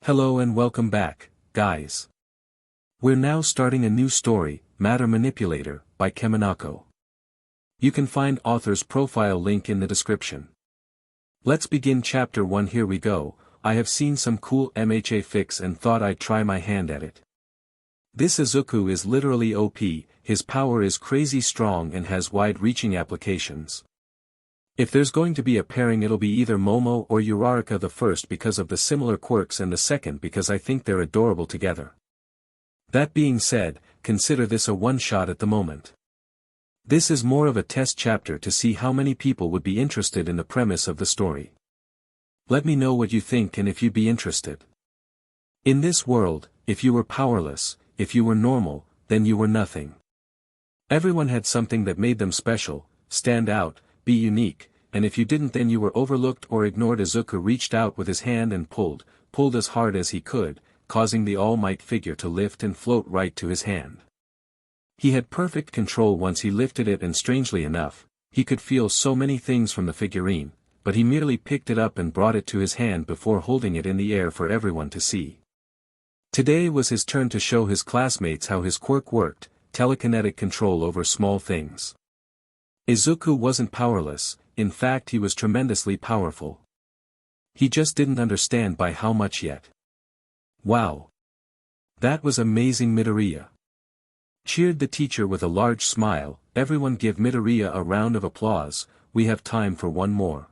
Hello and welcome back, guys. We're now starting a new story, Matter Manipulator, by Kemonokko. You can find author's profile link in the description. Let's begin chapter 1. Here we go. I have seen some cool MHA fix and thought I'd try my hand at it. This Izuku is literally OP, his power is crazy strong and has wide-reaching applications. If there's going to be a pairing, it'll be either Momo or Uraraka, the first because of the similar quirks and the second because I think they're adorable together. That being said, consider this a one-shot at the moment. This is more of a test chapter to see how many people would be interested in the premise of the story. Let me know what you think and if you'd be interested. In this world, if you were powerless, if you were normal, then you were nothing. Everyone had something that made them special, stand out, be unique, and if you didn't, then you were overlooked or ignored. Izuku reached out with his hand and pulled as hard as he could, causing the All Might figure to lift and float right to his hand. He had perfect control once he lifted it, and strangely enough, he could feel so many things from the figurine, but he merely picked it up and brought it to his hand before holding it in the air for everyone to see. Today was his turn to show his classmates how his quirk worked, telekinetic control over small things. Izuku wasn't powerless, in fact he was tremendously powerful. He just didn't understand by how much yet. Wow! That was amazing. Midoriya cheered the teacher with a large smile. Everyone give Midoriya a round of applause, we have time for one more.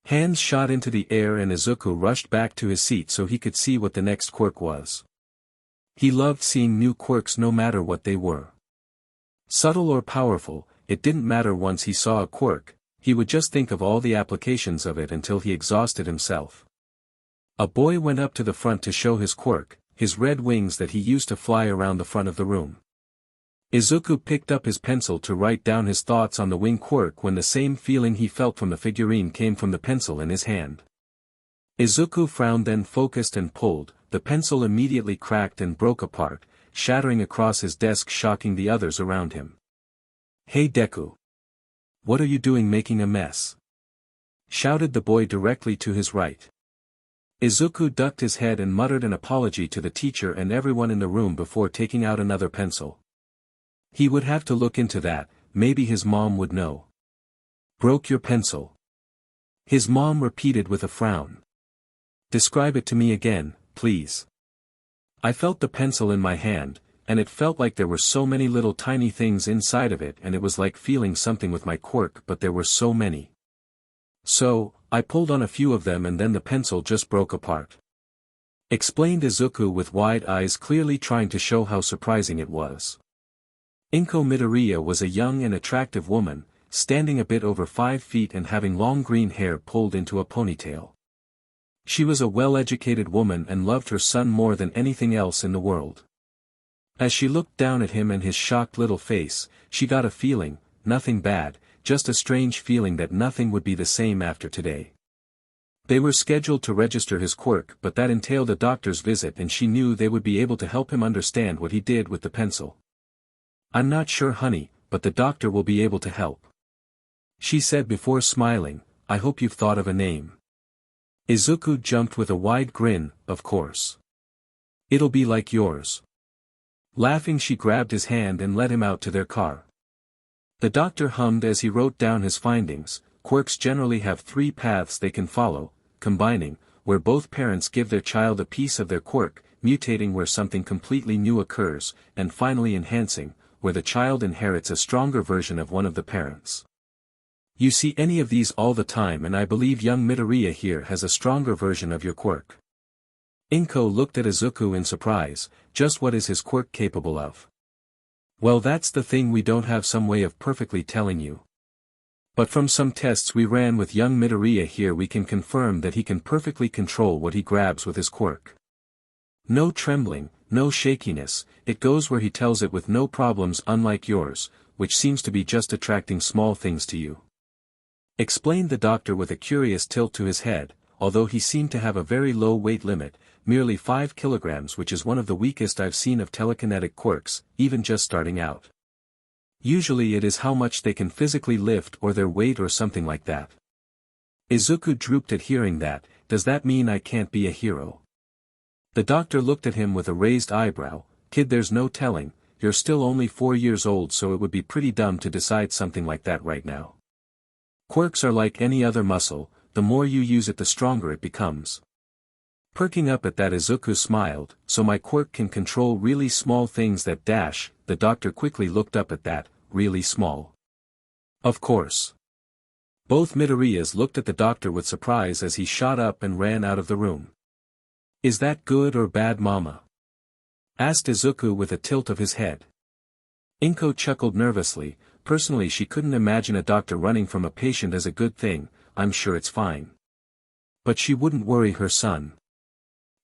Hands shot into the air and Izuku rushed back to his seat so he could see what the next quirk was. He loved seeing new quirks no matter what they were. Subtle or powerful, it didn't matter. Once he saw a quirk, he would just think of all the applications of it until he exhausted himself. A boy went up to the front to show his quirk, his red wings that he used to fly around the front of the room. Izuku picked up his pencil to write down his thoughts on the wing quirk when the same feeling he felt from the figurine came from the pencil in his hand. Izuku frowned, then focused and pulled. The pencil immediately cracked and broke apart, shattering across his desk, shocking the others around him. "Hey Deku! What are you doing making a mess?" shouted the boy directly to his right. Izuku ducked his head and muttered an apology to the teacher and everyone in the room before taking out another pencil. He would have to look into that, maybe his mom would know. "Broke your pencil?" his mom repeated with a frown. "Describe it to me again, please." "I felt the pencil in my hand, and it felt like there were so many little tiny things inside of it, and it was like feeling something with my quirk, but there were so many. So, I pulled on a few of them and then the pencil just broke apart," explained Izuku with wide eyes, clearly trying to show how surprising it was. Midoriya was a young and attractive woman, standing a bit over 5 feet and having long green hair pulled into a ponytail. She was a well-educated woman and loved her son more than anything else in the world. As she looked down at him and his shocked little face, she got a feeling, nothing bad, just a strange feeling that nothing would be the same after today. They were scheduled to register his quirk, but that entailed a doctor's visit, and she knew they would be able to help him understand what he did with the pencil. "I'm not sure, honey, but the doctor will be able to help," she said before smiling. "I hope you've thought of a name." Izuku jumped with a wide grin. "Of course. It'll be like yours." Laughing, she grabbed his hand and led him out to their car. The doctor hummed as he wrote down his findings. Quirks generally have 3 paths they can follow: combining, where both parents give their child a piece of their quirk; mutating, where something completely new occurs; and finally enhancing, where the child inherits a stronger version of one of the parents. You see any of these all the time, and I believe young Midoriya here has a stronger version of your quirk. Inko looked at Izuku in surprise. "Just what is his quirk capable of?" "Well, that's the thing, we don't have some way of perfectly telling you. But from some tests we ran with young Midoriya here, we can confirm that he can perfectly control what he grabs with his quirk. No trembling, no shakiness, it goes where he tells it with no problems, unlike yours, which seems to be just attracting small things to you," explained the doctor with a curious tilt to his head. Although he seemed to have a very low weight limit, merely 5 kilograms, which is one of the weakest I've seen of telekinetic quirks, even just starting out. Usually it is how much they can physically lift or their weight or something like that. Izuku drooped at hearing that. "Does that mean I can't be a hero?" The doctor looked at him with a raised eyebrow. Kid, there's no telling, you're still only 4 years old, so it would be pretty dumb to decide something like that right now. Quirks are like any other muscle, the more you use it the stronger it becomes. Perking up at that, Izuku smiled. So my quirk can control really small things that dash. The doctor quickly looked up at that, really small. Of course. Both Midoriyas looked at the doctor with surprise as he shot up and ran out of the room. Is that good or bad, mama? Asked Izuku with a tilt of his head. Inko chuckled nervously. Personally, she couldn't imagine a doctor running from a patient as a good thing. I'm sure it's fine. But she wouldn't worry her son.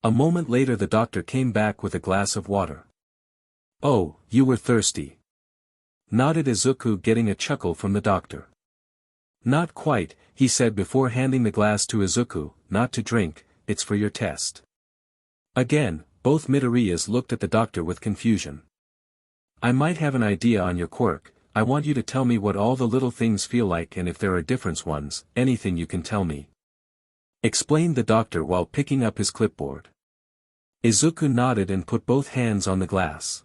A moment later the doctor came back with a glass of water. Oh, you were thirsty. Nodded Izuku, getting a chuckle from the doctor. Not quite, he said before handing the glass to Izuku. Not to drink, it's for your test. Again, both Midoriyas looked at the doctor with confusion. I might have an idea on your quirk. I want you to tell me what all the little things feel like, and if there are different ones, anything you can tell me. Explained the doctor while picking up his clipboard. Izuku nodded and put both hands on the glass.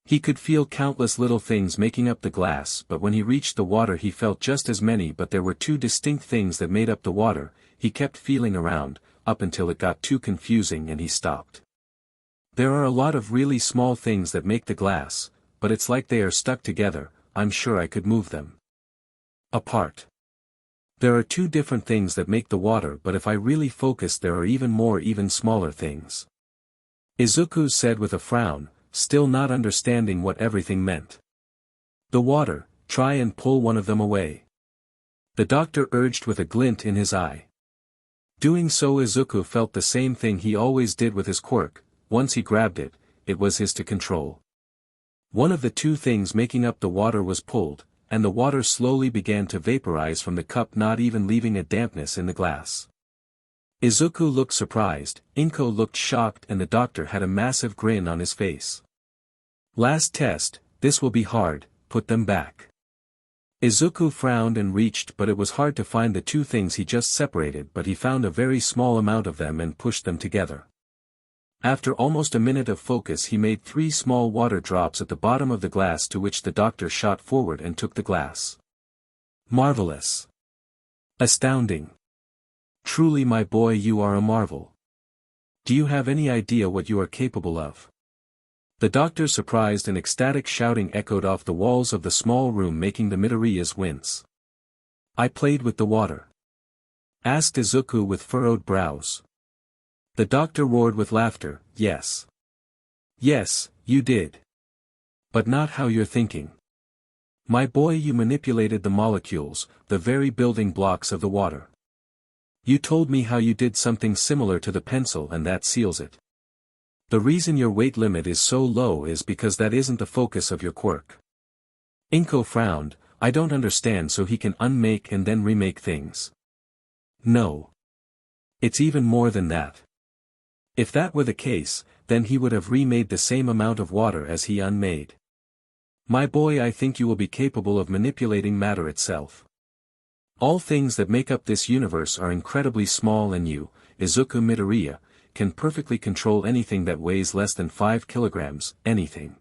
He could feel countless little things making up the glass, but when he reached the water he felt just as many, but there were two distinct things that made up the water. He kept feeling around, up until it got too confusing and he stopped. There are a lot of really small things that make the glass, but it's like they are stuck together. I'm sure I could move them apart. There are two different things that make the water, but if I really focus there are even more, even smaller things. Izuku said with a frown, still not understanding what everything meant. The water, try and pull one of them away. The doctor urged with a glint in his eye. Doing so, Izuku felt the same thing he always did with his quirk. Once he grabbed it, it was his to control. One of the two things making up the water was pulled, and the water slowly began to vaporize from the cup, not even leaving a dampness in the glass. Izuku looked surprised, Inko looked shocked, and the doctor had a massive grin on his face. Last test, this will be hard, put them back. Izuku frowned and reached, but it was hard to find the two things he just separated, but he found a very small amount of them and pushed them together. After almost a minute of focus he made 3 small water drops at the bottom of the glass, to which the doctor shot forward and took the glass. Marvelous. Astounding. Truly, my boy, you are a marvel. Do you have any idea what you are capable of? The doctor's surprised and ecstatic shouting echoed off the walls of the small room, making the Midoriyas wince. I played with the water. Asked Izuku with furrowed brows. The doctor roared with laughter. Yes. Yes, you did. But not how you're thinking. My boy, you manipulated the molecules, the very building blocks of the water. You told me how you did something similar to the pencil, and that seals it. The reason your weight limit is so low is because that isn't the focus of your quirk. Inko frowned. I don't understand. So he can unmake and then remake things. No. It's even more than that. If that were the case, then he would have remade the same amount of water as he unmade. My boy, I think you will be capable of manipulating matter itself. All things that make up this universe are incredibly small, and you, Izuku Midoriya, can perfectly control anything that weighs less than 5 kilograms, anything.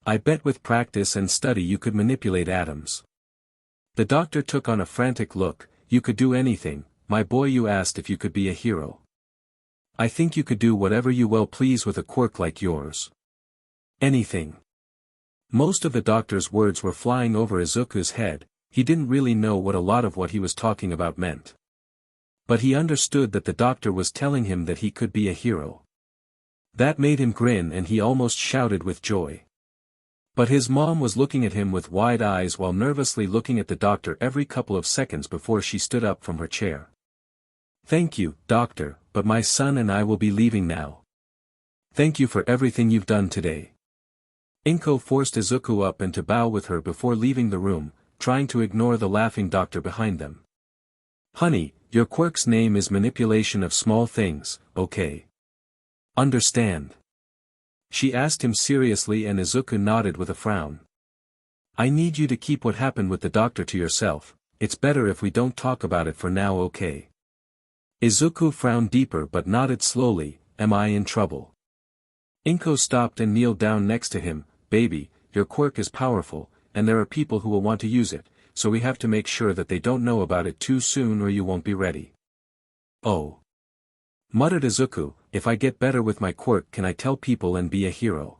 I bet with practice and study you could manipulate atoms. The doctor took on a frantic look. You could do anything, my boy. You asked if you could be a hero. I think you could do whatever you well please with a quirk like yours. Anything. Most of the doctor's words were flying over Izuku's head. He didn't really know what a lot of what he was talking about meant. But he understood that the doctor was telling him that he could be a hero. That made him grin, and he almost shouted with joy. But his mom was looking at him with wide eyes while nervously looking at the doctor every couple of seconds before she stood up from her chair. Thank you, doctor, but my son and I will be leaving now. Thank you for everything you've done today. Inko forced Izuku up and to bow with her before leaving the room, trying to ignore the laughing doctor behind them. Honey, your quirk's name is manipulation of small things, okay? Understand? She asked him seriously, and Izuku nodded with a frown. I need you to keep what happened with the doctor to yourself. It's better if we don't talk about it for now, okay? Izuku frowned deeper but nodded slowly. am I in trouble? Inko stopped and kneeled down next to him. Baby, your quirk is powerful, and there are people who will want to use it, so we have to make sure that they don't know about it too soon or you won't be ready. Oh. Muttered Izuku, if I get better with my quirk can I tell people and be a hero?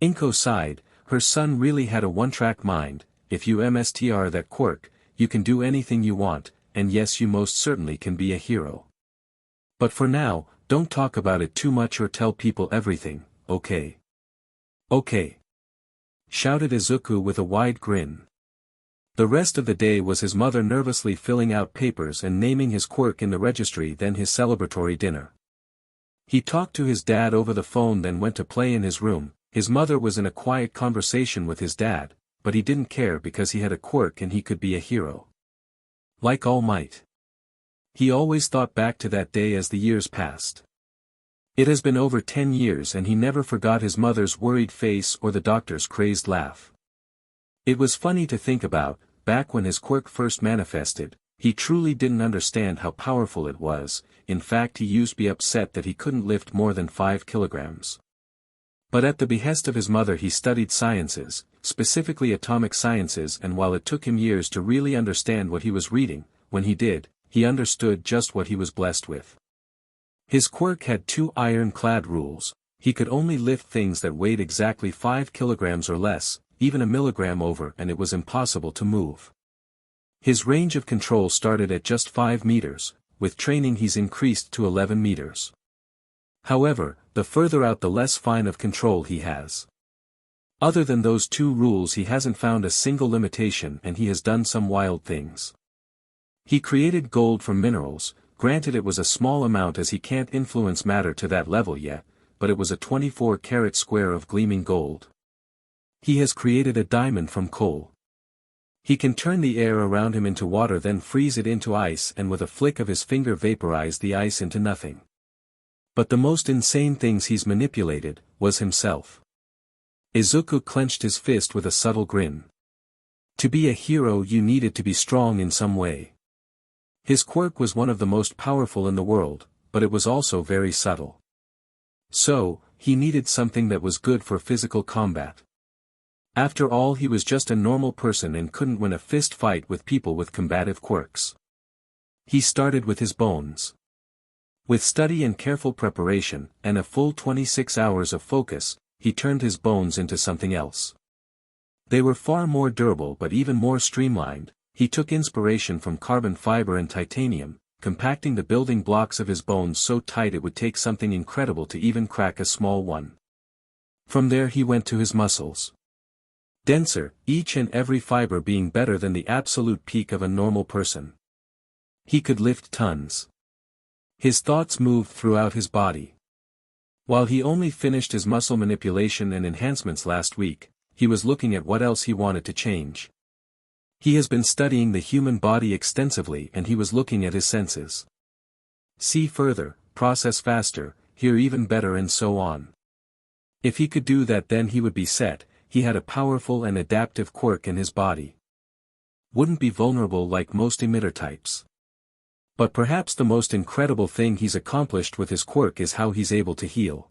Inko sighed, her son really had a one-track mind. If you mstr that quirk, you can do anything you want, and yes you most certainly can be a hero. But for now, don't talk about it too much or tell people everything, okay? Okay. Shouted Izuku with a wide grin. The rest of the day was his mother nervously filling out papers and naming his quirk in the registry, then his celebratory dinner. He talked to his dad over the phone, then went to play in his room. His mother was in a quiet conversation with his dad, but he didn't care because he had a quirk and he could be a hero. Like All Might. He always thought back to that day as the years passed. It has been over 10 years and he never forgot his mother's worried face or the doctor's crazed laugh. It was funny to think about, back when his quirk first manifested, he truly didn't understand how powerful it was. In fact he used to be upset that he couldn't lift more than 5 kilograms. But at the behest of his mother he studied sciences, specifically atomic sciences, and while it took him years to really understand what he was reading, when he did, he understood just what he was blessed with. His quirk had 2 ironclad rules. He could only lift things that weighed exactly 5 kilograms or less, even a milligram over, and it was impossible to move. His range of control started at just 5 meters, with training he's increased to 11 meters. However, the further out the less fine of control he has. Other than those 2 rules he hasn't found a single limitation, and he has done some wild things. He created gold from minerals. Granted it was a small amount as he can't influence matter to that level yet, but it was a 24-carat square of gleaming gold. He has created a diamond from coal. He can turn the air around him into water, then freeze it into ice, and with a flick of his finger vaporize the ice into nothing. But the most insane things he's manipulated, was himself. Izuku clenched his fist with a subtle grin. To be a hero you needed to be strong in some way. His quirk was one of the most powerful in the world, but it was also very subtle. So, he needed something that was good for physical combat. After all he was just a normal person and couldn't win a fist fight with people with combative quirks. He started with his bones. With study and careful preparation, and a full 26 hours of focus, he turned his bones into something else. They were far more durable but even more streamlined. He took inspiration from carbon fiber and titanium, compacting the building blocks of his bones so tight it would take something incredible to even crack a small one. From there he went to his muscles. Denser, each and every fiber being better than the absolute peak of a normal person. He could lift tons. His thoughts moved throughout his body. While he only finished his muscle manipulation and enhancements last week, he was looking at what else he wanted to change. He has been studying the human body extensively and he was looking at his senses. See further, process faster, hear even better, and so on. If he could do that then he would be set. He had a powerful and adaptive quirk in his body. Wouldn't be vulnerable like most emitter types. But perhaps the most incredible thing he's accomplished with his quirk is how he's able to heal.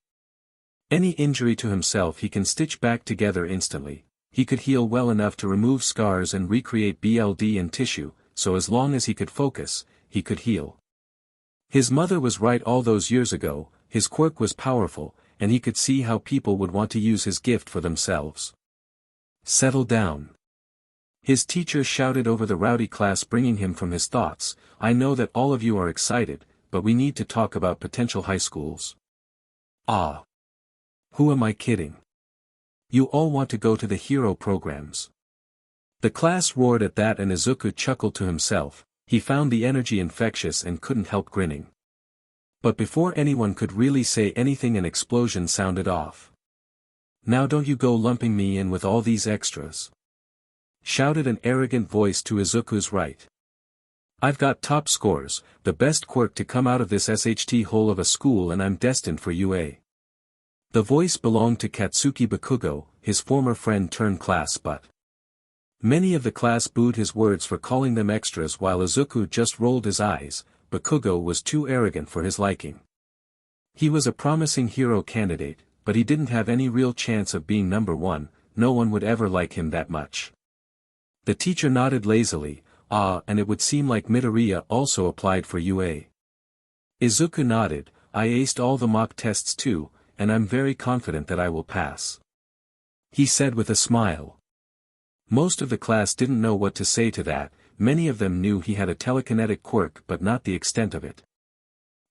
Any injury to himself he can stitch back together instantly. He could heal well enough to remove scars and recreate blood and tissue, so as long as he could focus, he could heal. His mother was right all those years ago. His quirk was powerful, and he could see how people would want to use his gift for themselves. Settle down. His teacher shouted over the rowdy class, bringing him from his thoughts. I know that all of you are excited, but we need to talk about potential high schools. Ah. Who am I kidding? You all want to go to the hero programs. The class roared at that and Izuku chuckled to himself. He found the energy infectious and couldn't help grinning. But before anyone could really say anything an explosion sounded off. Now don't you go lumping me in with all these extras. Shouted an arrogant voice to Izuku's right. I've got top scores, the best quirk to come out of this SHT hole of a school, and I'm destined for UA. The voice belonged to Katsuki Bakugo, his former friend turned class butt. Many of the class booed his words for calling them extras while Izuku just rolled his eyes. Bakugo was too arrogant for his liking. He was a promising hero candidate, but he didn't have any real chance of being number one. No one would ever like him that much. The teacher nodded lazily, and it would seem like Midoriya also applied for UA. Izuku nodded, I aced all the mock tests too, and I'm very confident that I will pass. He said with a smile. Most of the class didn't know what to say to that. Many of them knew he had a telekinetic quirk but not the extent of it.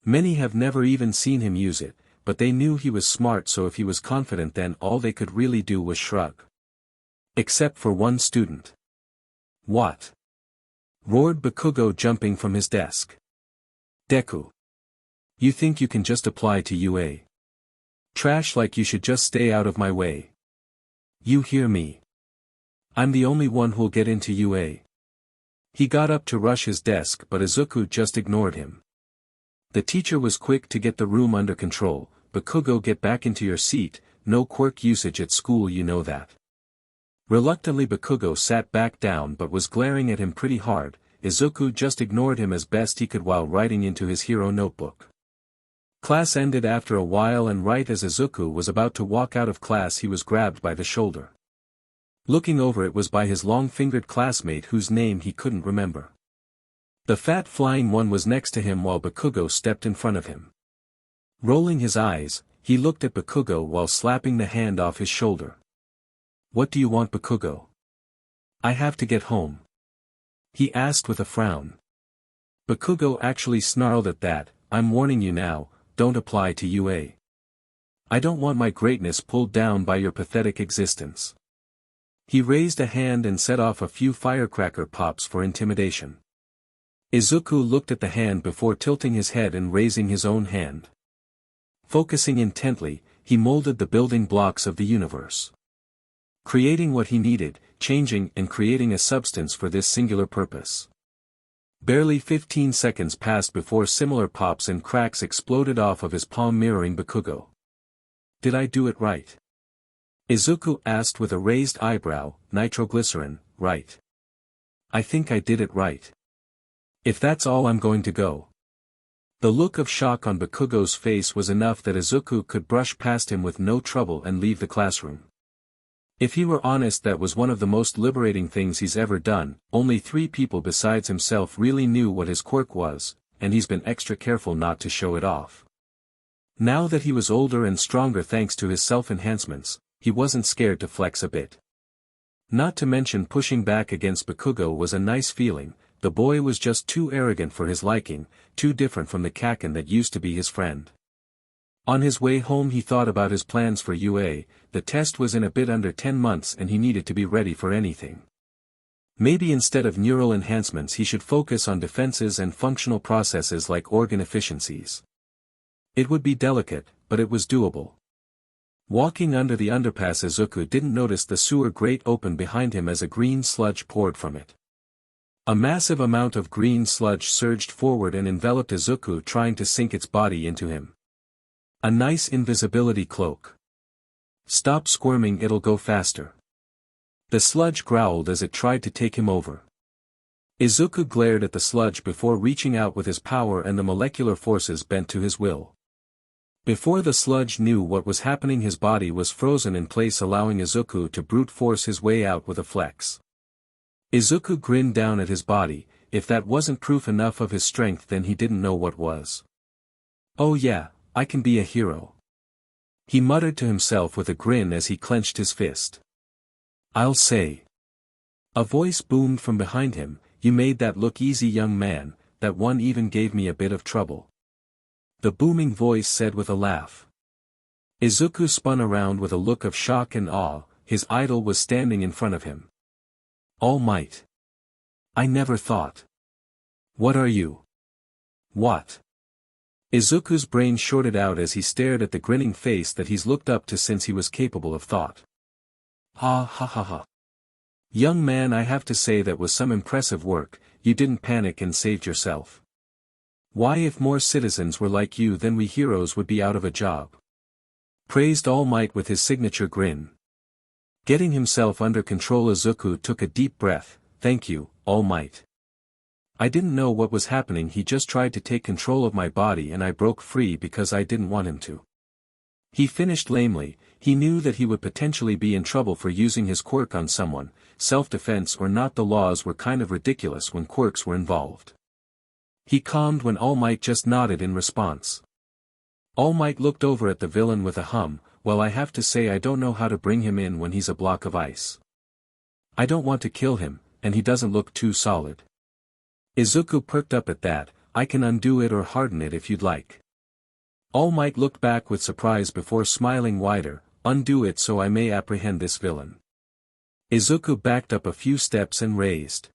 Many have never even seen him use it, but they knew he was smart, so if he was confident then all they could really do was shrug. Except for one student. What? Roared Bakugo, jumping from his desk. Deku. You think you can just apply to UA? Trash, like you should just stay out of my way. You hear me? I'm the only one who'll get into UA. He got up to rush his desk, but Izuku just ignored him. The teacher was quick to get the room under control. Bakugo, get back into your seat, no quirk usage at school, you know that. Reluctantly Bakugo sat back down but was glaring at him pretty hard. Izuku just ignored him as best he could while writing into his hero notebook. Class ended after a while, and right as Izuku was about to walk out of class he was grabbed by the shoulder. Looking over, it was by his long-fingered classmate whose name he couldn't remember. The fat flying one was next to him while Bakugo stepped in front of him. Rolling his eyes, he looked at Bakugo while slapping the hand off his shoulder. What do you want, Bakugo? I have to get home. He asked with a frown. Bakugo actually snarled at that. I'm warning you now, don't apply to UA. I don't want my greatness pulled down by your pathetic existence. He raised a hand and set off a few firecracker pops for intimidation. Izuku looked at the hand before tilting his head and raising his own hand. Focusing intently, he molded the building blocks of the universe. Creating what he needed, changing and creating a substance for this singular purpose. Barely 15 seconds passed before similar pops and cracks exploded off of his palm, mirroring Bakugo. Did I do it right? Izuku asked with a raised eyebrow. Nitroglycerin, right? I think I did it right. If that's all, I'm going to go. The look of shock on Bakugo's face was enough that Izuku could brush past him with no trouble and leave the classroom. If he were honest, that was one of the most liberating things he's ever done. Only 3 people besides himself really knew what his quirk was, and he's been extra careful not to show it off. Now that he was older and stronger thanks to his self-enhancements, he wasn't scared to flex a bit. Not to mention pushing back against Bakugo was a nice feeling. The boy was just too arrogant for his liking, too different from the Kaken that used to be his friend. On his way home he thought about his plans for UA. The test was in a bit under 10 months and he needed to be ready for anything. Maybe instead of neural enhancements he should focus on defenses and functional processes like organ efficiencies. It would be delicate, but it was doable. Walking under the underpass, Izuku didn't notice the sewer grate open behind him as a green sludge poured from it. A massive amount of green sludge surged forward and enveloped Izuku, trying to sink its body into him. A nice invisibility cloak. Stop squirming, it'll go faster. The sludge growled as it tried to take him over. Izuku glared at the sludge before reaching out with his power, and the molecular forces bent to his will. Before the sludge knew what was happening, his body was frozen in place, allowing Izuku to brute force his way out with a flex. Izuku grinned down at his body. If that wasn't proof enough of his strength, then he didn't know what was. Oh yeah, I can be a hero. He muttered to himself with a grin as he clenched his fist. I'll say. A voice boomed from behind him. You made that look easy, young man. That one even gave me a bit of trouble. The booming voice said with a laugh. Izuku spun around with a look of shock and awe. His idol was standing in front of him. All Might. I never thought. What are you? What? Izuku's brain shorted out as he stared at the grinning face that he's looked up to since he was capable of thought. Ha ha ha ha. Young man, I have to say that was some impressive work. You didn't panic and saved yourself. Why, if more citizens were like you, then we heroes would be out of a job. Praised All Might with his signature grin. Getting himself under control, Izuku took a deep breath. Thank you, All Might. I didn't know what was happening. He just tried to take control of my body and I broke free because I didn't want him to. He finished lamely. He knew that he would potentially be in trouble for using his quirk on someone, self-defense or not. The laws were kind of ridiculous when quirks were involved. He calmed when All Might just nodded in response. All Might looked over at the villain with a hum. Well, I have to say I don't know how to bring him in when he's a block of ice. I don't want to kill him, and he doesn't look too solid. Izuku perked up at that. I can undo it or harden it if you'd like. All Might looked back with surprise before smiling wider. Undo it so I may apprehend this villain. Izuku backed up a few steps and raised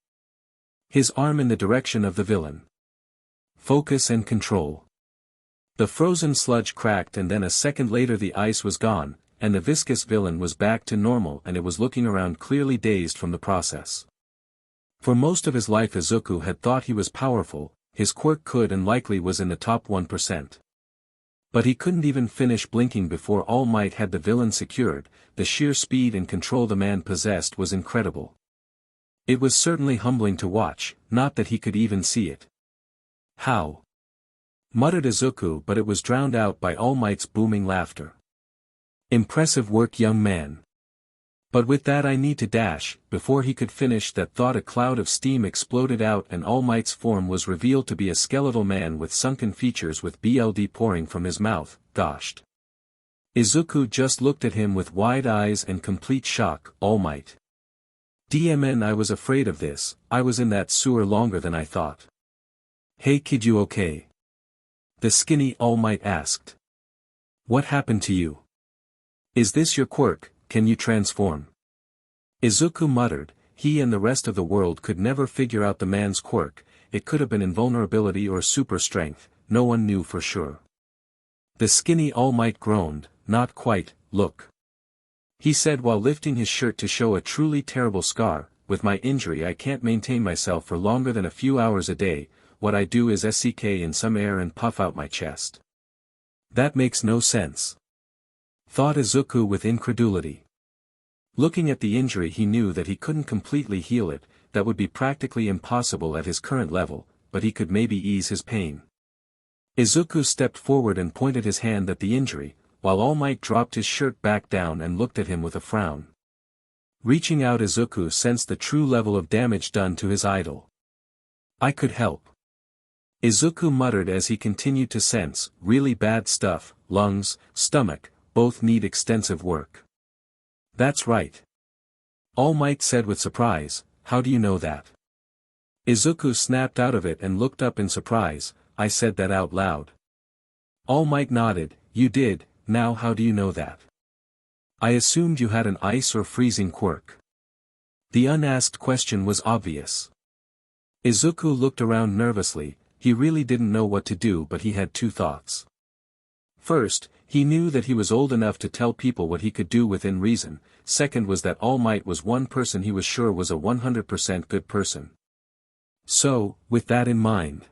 his arm in the direction of the villain. Focus and control. The frozen sludge cracked and then a second later the ice was gone, and the viscous villain was back to normal and it was looking around clearly dazed from the process. For most of his life Izuku had thought he was powerful, his quirk could and likely was in the top 1%. But he couldn't even finish blinking before All Might had the villain secured. The sheer speed and control the man possessed was incredible. It was certainly humbling to watch, not that he could even see it. How? Muttered Izuku, but it was drowned out by All Might's booming laughter. Impressive work, young man. But with that I need to dash. Before he could finish that thought a cloud of steam exploded out and All Might's form was revealed to be a skeletal man with sunken features with blood pouring from his mouth. Goshed. Izuku just looked at him with wide eyes and complete shock. All Might. DMN, I was afraid of this. I was in that sewer longer than I thought. Hey kid, you okay? The skinny All Might asked. What happened to you? Is this your quirk? Can you transform? Izuku muttered. He and the rest of the world could never figure out the man's quirk. It could have been invulnerability or super strength, no one knew for sure. The skinny All Might groaned. Not quite. Look. He said while lifting his shirt to show a truly terrible scar. With my injury I can't maintain myself for longer than a few hours a day. What I do is SCK in some air and puff out my chest. That makes no sense. Thought Izuku with incredulity. Looking at the injury he knew that he couldn't completely heal it, that would be practically impossible at his current level, but he could maybe ease his pain. Izuku stepped forward and pointed his hand at the injury, while All Might dropped his shirt back down and looked at him with a frown. Reaching out, Izuku sensed the true level of damage done to his idol. I could help. Izuku muttered as he continued to sense. Really bad stuff. Lungs, stomach, both need extensive work. That's right. All Might said with surprise. How do you know that? Izuku snapped out of it and looked up in surprise. I said that out loud. All Might nodded. You did. Now how do you know that? I assumed you had an ice or freezing quirk. The unasked question was obvious. Izuku looked around nervously. He really didn't know what to do, but he had two thoughts. First, he knew that he was old enough to tell people what he could do within reason. Second was that All Might was one person he was sure was a 100% good person. So, with that in mind.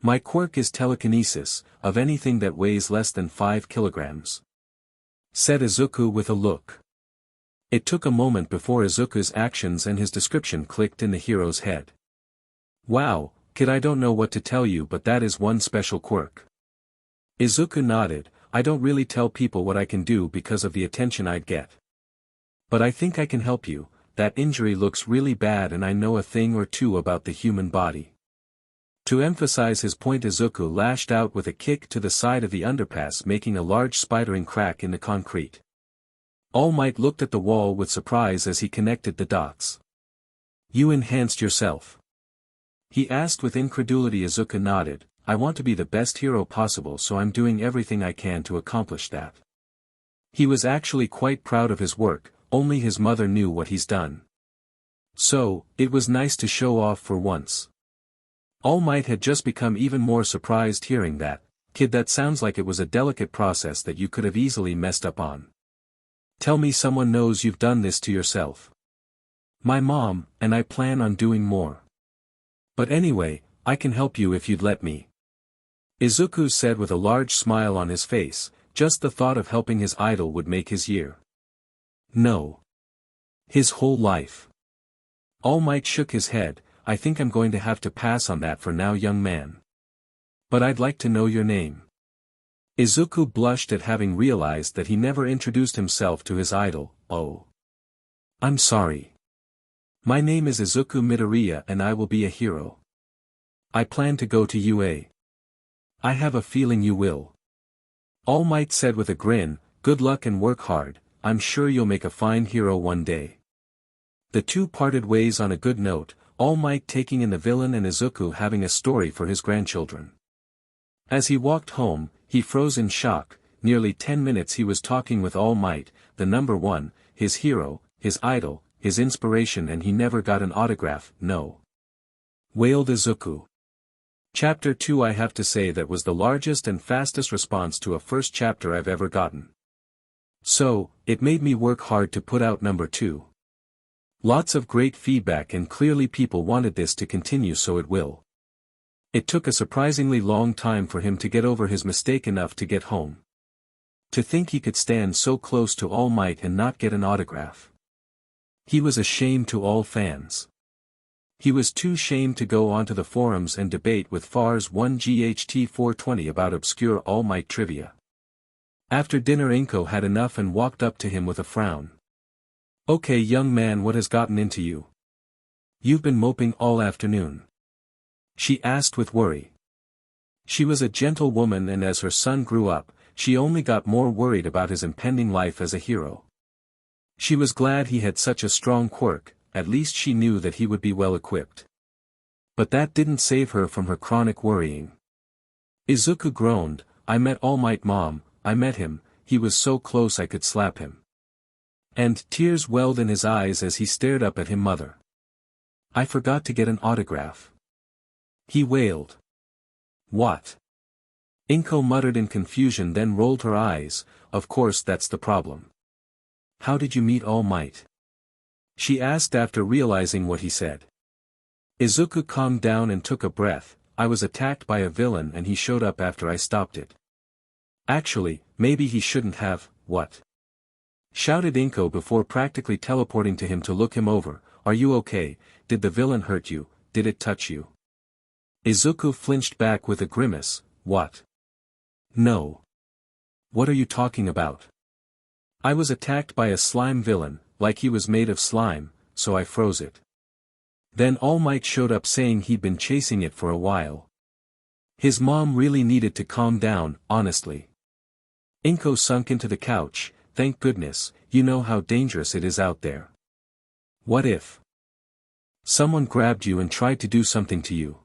My quirk is telekinesis, of anything that weighs less than 5 kilograms. Said Izuku with a look. It took a moment before Izuku's actions and his description clicked in the hero's head. Wow, kid, I don't know what to tell you, but that is one special quirk. Izuku nodded. I don't really tell people what I can do because of the attention I'd get. But I think I can help you. That injury looks really bad and I know a thing or two about the human body. To emphasize his point, Izuku lashed out with a kick to the side of the underpass, making a large spidering crack in the concrete. All Might looked at the wall with surprise as he connected the dots. You enhanced yourself? He asked with incredulity. Izuku nodded. I want to be the best hero possible, so I'm doing everything I can to accomplish that. He was actually quite proud of his work. Only his mother knew what he's done. So, it was nice to show off for once. All Might had just become even more surprised hearing that. Kid, that sounds like it was a delicate process that you could have easily messed up on. Tell me someone knows you've done this to yourself. My mom, and I plan on doing more. But anyway, I can help you if you'd let me. Izuku said with a large smile on his face. Just the thought of helping his idol would make his year. No. His whole life. All Might shook his head. I think I'm going to have to pass on that for now, young man. But I'd like to know your name. Izuku blushed at having realized that he never introduced himself to his idol. Oh. I'm sorry. My name is Izuku Midoriya and I will be a hero. I plan to go to UA. I have a feeling you will. All Might said with a grin, good luck and work hard, I'm sure you'll make a fine hero one day. The two parted ways on a good note, All Might taking in the villain and Izuku having a story for his grandchildren. As he walked home, he froze in shock. Nearly 10 minutes he was talking with All Might, the number one, his hero, his idol, his inspiration, and he never got an autograph. No. Wailed Izuku. Chapter 2. I have to say that was the largest and fastest response to a first chapter I've ever gotten. So, it made me work hard to put out number 2. Lots of great feedback and clearly people wanted this to continue, so it will. It took a surprisingly long time for him to get over his mistake enough to get home. To think he could stand so close to All Might and not get an autograph. He was a shame to all fans. He was too shamed to go onto the forums and debate with Fars 1GHT 420 about obscure All Might trivia. After dinner Inko had enough and walked up to him with a frown. Okay young man, what has gotten into you? You've been moping all afternoon. She asked with worry. She was a gentle woman and as her son grew up, she only got more worried about his impending life as a hero. She was glad he had such a strong quirk, at least she knew that he would be well equipped. But that didn't save her from her chronic worrying. Izuku groaned, I met All Might mom, I met him, he was so close I could slap him. And tears welled in his eyes as he stared up at him. Mother. I forgot to get an autograph. He wailed. What? Inko muttered in confusion, then rolled her eyes. Of course that's the problem. How did you meet All Might? She asked after realizing what he said. Izuku calmed down and took a breath. I was attacked by a villain and he showed up after I stopped it. Actually, maybe he shouldn't have. What? Shouted Inko before practically teleporting to him to look him over. Are you okay? Did the villain hurt you? Did it touch you? Izuku flinched back with a grimace. What? No. What are you talking about? I was attacked by a slime villain, like he was made of slime, so I froze it. Then All Might showed up saying he'd been chasing it for a while. His mom really needed to calm down, honestly. Inko sunk into the couch. Thank goodness, you know how dangerous it is out there. What if someone grabbed you and tried to do something to you?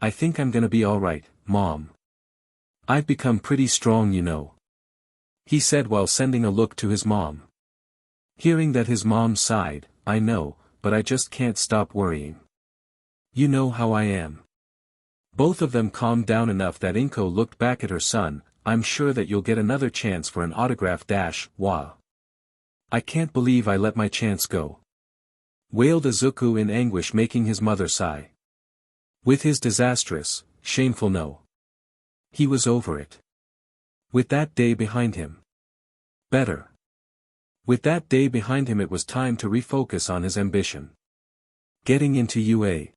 I think I'm gonna be alright, Mom. I've become pretty strong, you know. He said while sending a look to his mom. Hearing that his mom sighed, I know, but I just can't stop worrying. You know how I am. Both of them calmed down enough that Inko looked back at her son. I'm sure that you'll get another chance for an autograph. Wah. I can't believe I let my chance go. Wailed Izuku in anguish, making his mother sigh. With his disastrous, shameful no. He was over it. With that day behind him. Better. With that day behind him it was time to refocus on his ambition. Getting into UA.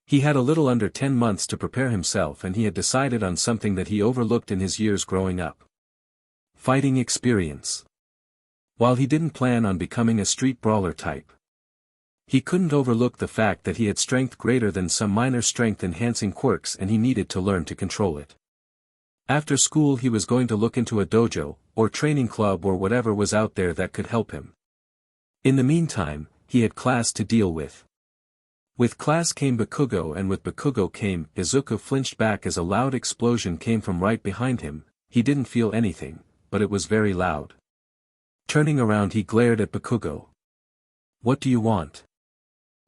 He had a little under 10 months to prepare himself and he had decided on something that he overlooked in his years growing up. Fighting experience. While he didn't plan on becoming a street brawler type, he couldn't overlook the fact that he had strength greater than some minor strength-enhancing quirks and he needed to learn to control it. After school he was going to look into a dojo, or training club or whatever was out there that could help him. In the meantime, he had class to deal with. With class came Bakugo and with Bakugo came, Izuku flinched back as a loud explosion came from right behind him. He didn't feel anything, but it was very loud. Turning around he glared at Bakugo. What do you want?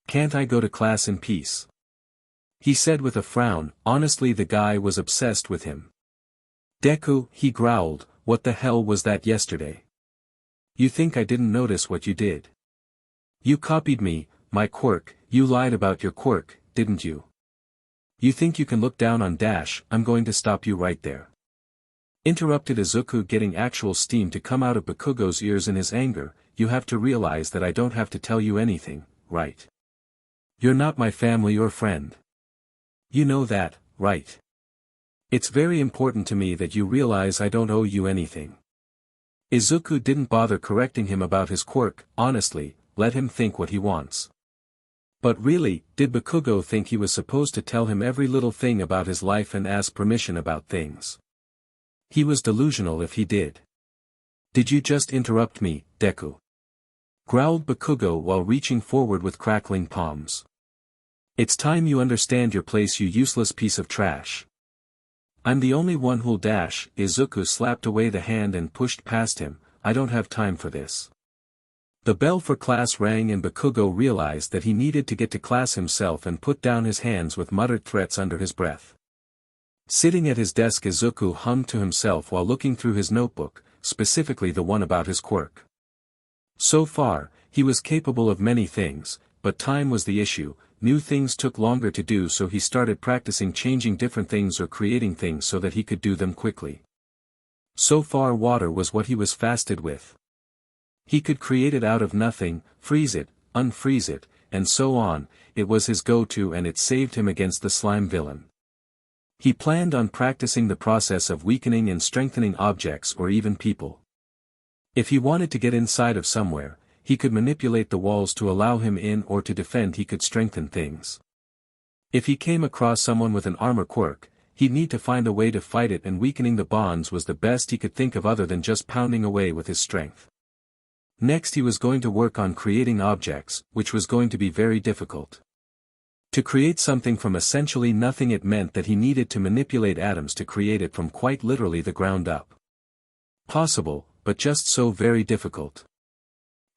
Can't I go to class in peace? He said with a frown. Honestly, the guy was obsessed with him. Deku, he growled, what the hell was that yesterday? You think I didn't notice what you did? You copied me, my quirk, you lied about your quirk, didn't you? You think you can look down on Dash? I'm going to stop you right there. Interrupted Izuku, getting actual steam to come out of Bakugo's ears in his anger. You have to realize that I don't have to tell you anything, right? You're not my family or friend. You know that, right? It's very important to me that you realize I don't owe you anything. Izuku didn't bother correcting him about his quirk. Honestly, let him think what he wants. But really, did Bakugo think he was supposed to tell him every little thing about his life and ask permission about things? He was delusional if he did. Did you just interrupt me, Deku? Growled Bakugo while reaching forward with crackling palms. It's time you understand your place, you useless piece of trash. I'm the only one who'll dash. Izuku slapped away the hand and pushed past him. I don't have time for this. The bell for class rang and Bakugo realized that he needed to get to class himself and put down his hands with muttered threats under his breath. Sitting at his desk, Izuku hummed to himself while looking through his notebook, specifically the one about his quirk. So far, he was capable of many things, but time was the issue. New things took longer to do, so he started practicing changing different things or creating things so that he could do them quickly. So far, water was what he was fasted with. He could create it out of nothing, freeze it, unfreeze it, and so on. It was his go-to and it saved him against the slime villain. He planned on practicing the process of weakening and strengthening objects or even people. If he wanted to get inside of somewhere, he could manipulate the walls to allow him in, or to defend he could strengthen things. If he came across someone with an armor quirk, he'd need to find a way to fight it, and weakening the bonds was the best he could think of other than just pounding away with his strength. Next he was going to work on creating objects, which was going to be very difficult. To create something from essentially nothing, it meant that he needed to manipulate atoms to create it from quite literally the ground up. Possible, but just so very difficult.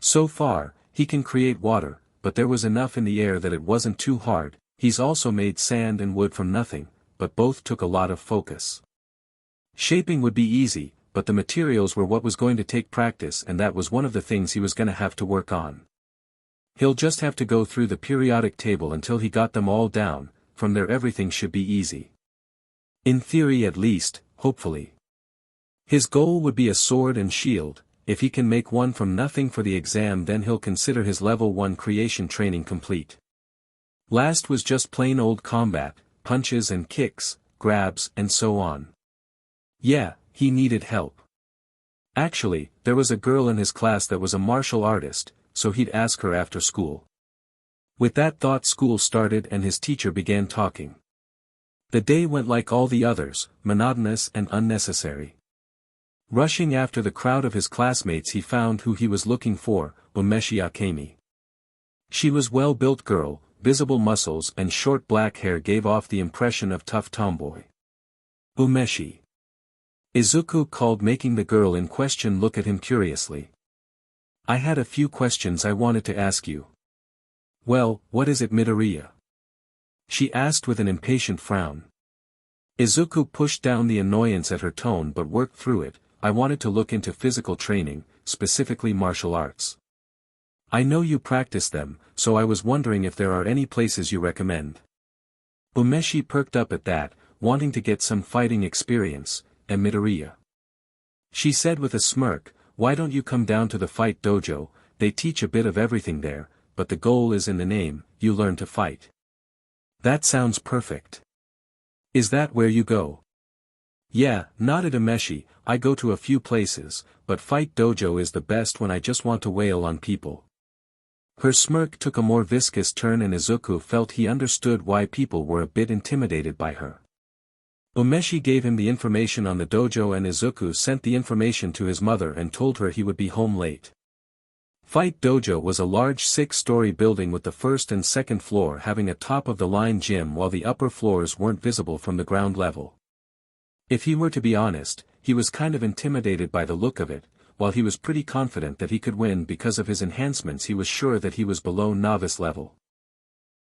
So far, he can create water, but there was enough in the air that it wasn't too hard. He's also made sand and wood from nothing, but both took a lot of focus. Shaping would be easy, but the materials were what was going to take practice, and that was one of the things he was going to have to work on. He'll just have to go through the periodic table until he got them all down. From there everything should be easy. In theory at least, hopefully. His goal would be a sword and shield. If he can make one from nothing for the exam, then he'll consider his level 1 creation training complete. Last was just plain old combat, punches and kicks, grabs and so on. Yeah, he needed help. Actually, there was a girl in his class that was a martial artist, so he'd ask her after school. With that thought, school started and his teacher began talking. The day went like all the others, monotonous and unnecessary. Rushing after the crowd of his classmates, he found who he was looking for, Umeshi Akemi. She was well-built girl, visible muscles and short black hair gave off the impression of tough tomboy. Umeshi. Izuku called, making the girl in question look at him curiously. I had a few questions I wanted to ask you. Well, what is it, Midoriya? She asked with an impatient frown. Izuku pushed down the annoyance at her tone but worked through it. I wanted to look into physical training, specifically martial arts. I know you practice them, so I was wondering if there are any places you recommend. Umeshi perked up at that, wanting to get some fighting experience, and Midoriya. She said with a smirk, why don't you come down to the fight dojo? They teach a bit of everything there, but the goal is in the name, you learn to fight. That sounds perfect. Is that where you go? Yeah, nodded Umeshi, I go to a few places, but fight dojo is the best when I just want to wail on people. Her smirk took a more viscous turn and Izuku felt he understood why people were a bit intimidated by her. Umeshi gave him the information on the dojo and Izuku sent the information to his mother and told her he would be home late. Fight Dojo was a large 6-story building with the first and second floor having a top-of-the-line gym while the upper floors weren't visible from the ground level. If he were to be honest, he was kind of intimidated by the look of it. While he was pretty confident that he could win because of his enhancements, he was sure that he was below novice level.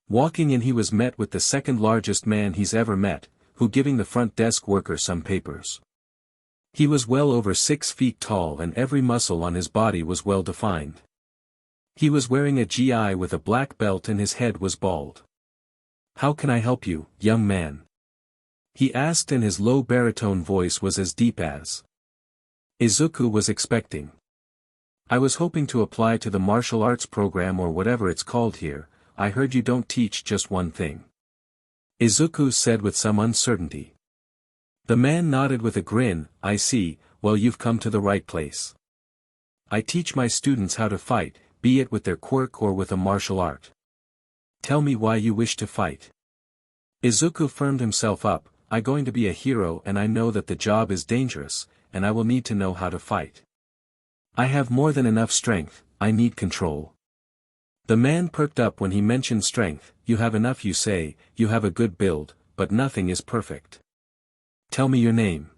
Walking in, he was met with the second largest man he's ever met, who giving the front desk worker some papers. He was well over 6 feet tall and every muscle on his body was well defined. He was wearing a gi with a black belt and his head was bald. How can I help you, young man? He asked and his low baritone voice was as deep as Izuku was expecting. I was hoping to apply to the martial arts program or whatever it's called here. I heard you don't teach just one thing. Izuku said with some uncertainty. The man nodded with a grin. I see, well you've come to the right place. I teach my students how to fight, be it with their quirk or with a martial art. Tell me why you wish to fight. Izuku firmed himself up. I'm going to be a hero and I know that the job is dangerous, and I will need to know how to fight. I have more than enough strength, I need control. The man perked up when he mentioned strength. You have enough, you say, you have a good build, but nothing is perfect. Tell me your name.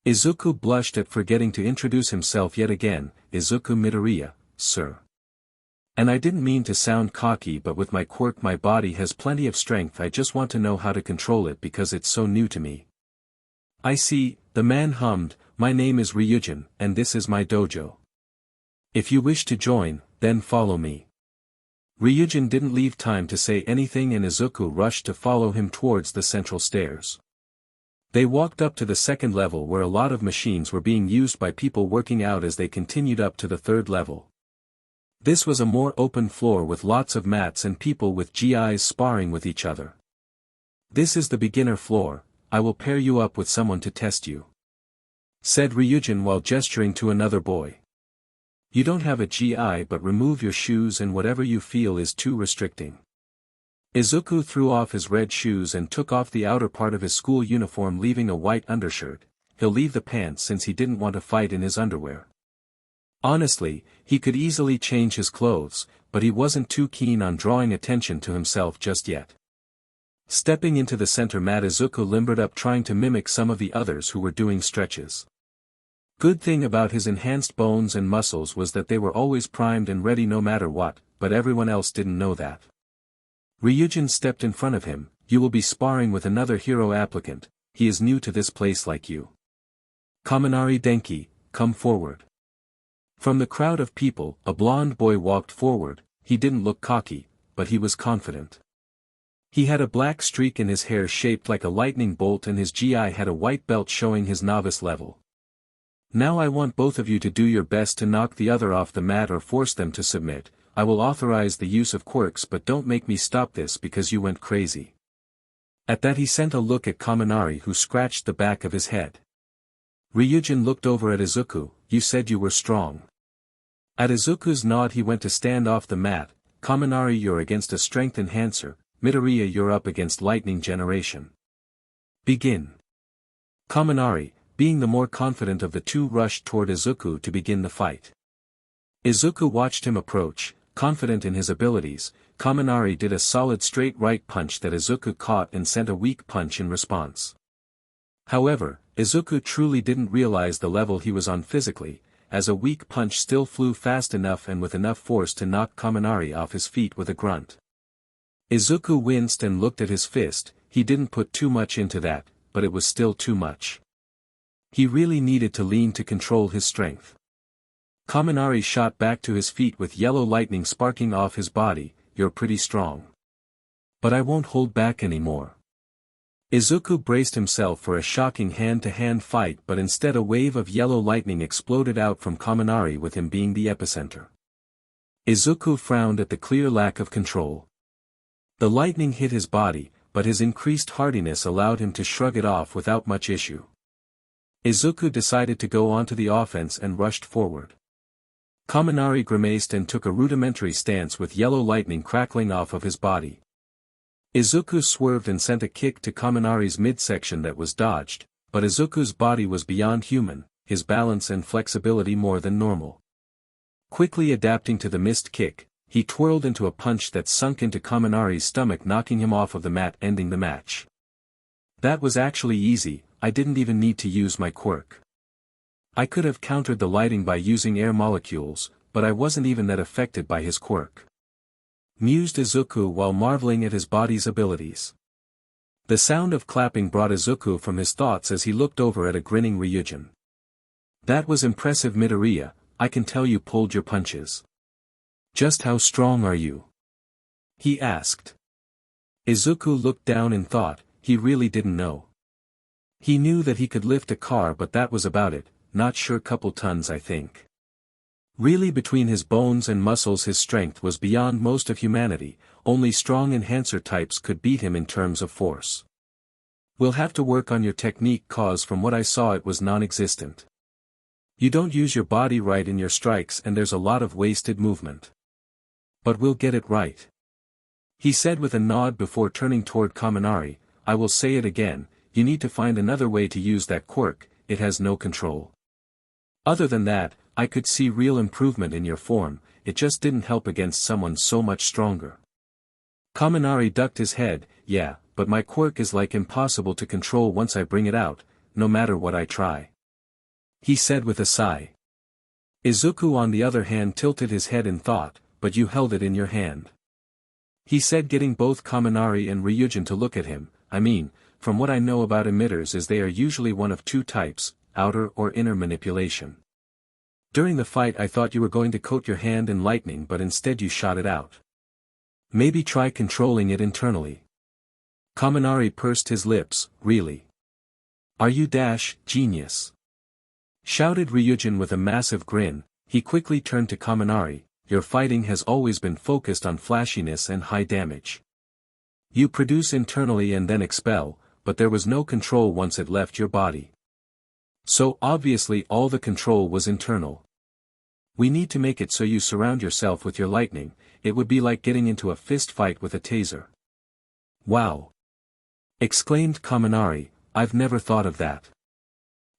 Izuku blushed at forgetting to introduce himself yet again. Izuku Midoriya, sir. And I didn't mean to sound cocky, but with my quirk my body has plenty of strength. I just want to know how to control it because it's so new to me. I see, the man hummed. My name is Ryujin, and this is my dojo. If you wish to join, then follow me. Ryujin didn't leave time to say anything and Izuku rushed to follow him towards the central stairs. They walked up to the second level where a lot of machines were being used by people working out as they continued up to the third level. This was a more open floor with lots of mats and people with GIs sparring with each other. This is the beginner floor, I will pair you up with someone to test you, said Ryujin while gesturing to another boy. You don't have a GI, but remove your shoes and whatever you feel is too restricting. Izuku threw off his red shoes and took off the outer part of his school uniform, leaving a white undershirt. He'll leave the pants since he didn't want to fight in his underwear. Honestly, he could easily change his clothes, but he wasn't too keen on drawing attention to himself just yet. Stepping into the center mat, Izuku limbered up trying to mimic some of the others who were doing stretches. Good thing about his enhanced bones and muscles was that they were always primed and ready no matter what, but everyone else didn't know that. Ryujin stepped in front of him. You will be sparring with another hero applicant, he is new to this place like you. Kaminari Denki, come forward. From the crowd of people, a blonde boy walked forward. He didn't look cocky, but he was confident. He had a black streak in his hair shaped like a lightning bolt and his GI had a white belt showing his novice level. Now I want both of you to do your best to knock the other off the mat or force them to submit. I will authorize the use of quirks, but don't make me stop this because you went crazy. At that he sent a look at Kaminari, who scratched the back of his head. Ryujin looked over at Izuku. You said you were strong. At Izuku's nod he went to stand off the mat. Kaminari, you're against a strength enhancer. Midoriya, you're up against lightning generation. Begin. Kaminari, being the more confident of the two, rushed toward Izuku to begin the fight. Izuku watched him approach. Confident in his abilities, Kaminari did a solid straight right punch that Izuku caught and sent a weak punch in response. However, Izuku truly didn't realize the level he was on physically, as a weak punch still flew fast enough and with enough force to knock Kaminari off his feet with a grunt. Izuku winced and looked at his fist. He didn't put too much into that, but it was still too much. He really needed to lean to control his strength. Kaminari shot back to his feet with yellow lightning sparking off his body. You're pretty strong. But I won't hold back anymore. Izuku braced himself for a shocking hand-to-hand fight, but instead a wave of yellow lightning exploded out from Kaminari, with him being the epicenter. Izuku frowned at the clear lack of control. The lightning hit his body, but his increased hardiness allowed him to shrug it off without much issue. Izuku decided to go onto the offense and rushed forward. Kaminari grimaced and took a rudimentary stance with yellow lightning crackling off of his body. Izuku swerved and sent a kick to Kaminari's midsection that was dodged, but Izuku's body was beyond human, his balance and flexibility more than normal. Quickly adapting to the missed kick, he twirled into a punch that sunk into Kaminari's stomach, knocking him off of the mat, ending the match. That was actually easy. I didn't even need to use my quirk. I could have countered the lighting by using air molecules, but I wasn't even that affected by his quirk, mused Izuku while marveling at his body's abilities. The sound of clapping brought Izuku from his thoughts as he looked over at a grinning Ryujin. That was impressive, Midoriya. I can tell you pulled your punches. Just how strong are you? He asked. Izuku looked down in thought. He really didn't know. He knew that he could lift a car, but that was about it. Not sure, couple tons I think. Really, between his bones and muscles his strength was beyond most of humanity, only strong enhancer types could beat him in terms of force. We'll have to work on your technique cause from what I saw it was non-existent. You don't use your body right in your strikes and there's a lot of wasted movement. But we'll get it right. He said with a nod before turning toward Kaminari, I will say it again, you need to find another way to use that quirk, it has no control. Other than that, I could see real improvement in your form, it just didn't help against someone so much stronger. Kaminari ducked his head, yeah, but my quirk is like impossible to control once I bring it out, no matter what I try. He said with a sigh. Izuku on the other hand tilted his head in thought, but you held it in your hand. He said, getting both Kaminari and Ryujin to look at him, I mean, from what I know about emitters is they are usually one of two types, outer or inner manipulation. During the fight I thought you were going to coat your hand in lightning but instead you shot it out. Maybe try controlling it internally. Kaminari pursed his lips, really? Are you genius? Shouted Ryujin with a massive grin. He quickly turned to Kaminari, your fighting has always been focused on flashiness and high damage. You produce internally and then expel, but there was no control once it left your body. So obviously all the control was internal. We need to make it so you surround yourself with your lightning, it would be like getting into a fist fight with a taser. Wow! Exclaimed Kaminari, I've never thought of that.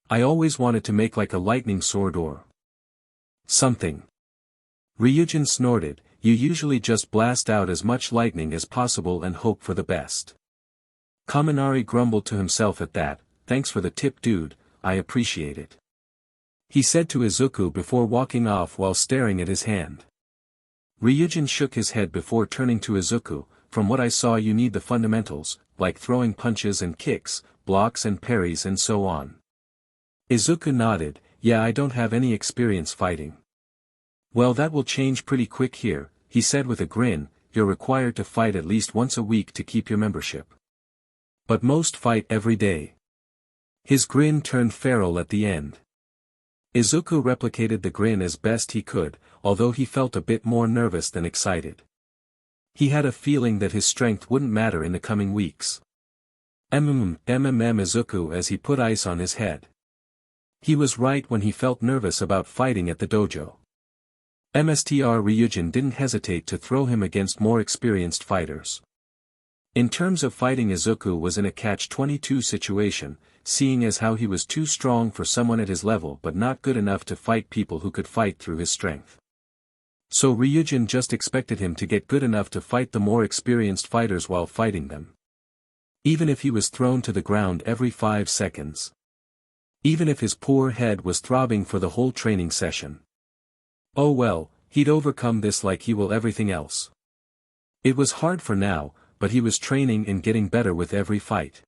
I always wanted to make like a lightning sword or something. Ryujin snorted, you usually just blast out as much lightning as possible and hope for the best. Kaminari grumbled to himself at that, thanks for the tip dude, I appreciate it. He said to Izuku before walking off while staring at his hand. Ryujin shook his head before turning to Izuku, from what I saw you need the fundamentals, like throwing punches and kicks, blocks and parries and so on. Izuku nodded, yeah, I don't have any experience fighting. Well, that will change pretty quick here, he said with a grin, you're required to fight at least once a week to keep your membership. But most fight every day. His grin turned feral at the end. Izuku replicated the grin as best he could, although he felt a bit more nervous than excited. He had a feeling that his strength wouldn't matter in the coming weeks. Izuku as he put ice on his head. He was right when he felt nervous about fighting at the dojo. Ryujin didn't hesitate to throw him against more experienced fighters. In terms of fighting, Izuku was in a catch-22 situation, seeing as how he was too strong for someone at his level but not good enough to fight people who could fight through his strength. So Ryujin just expected him to get good enough to fight the more experienced fighters while fighting them. Even if he was thrown to the ground every 5 seconds. Even if his poor head was throbbing for the whole training session. Oh well, he'd overcome this like he will everything else. It was hard for now, but he was training and getting better with every fight.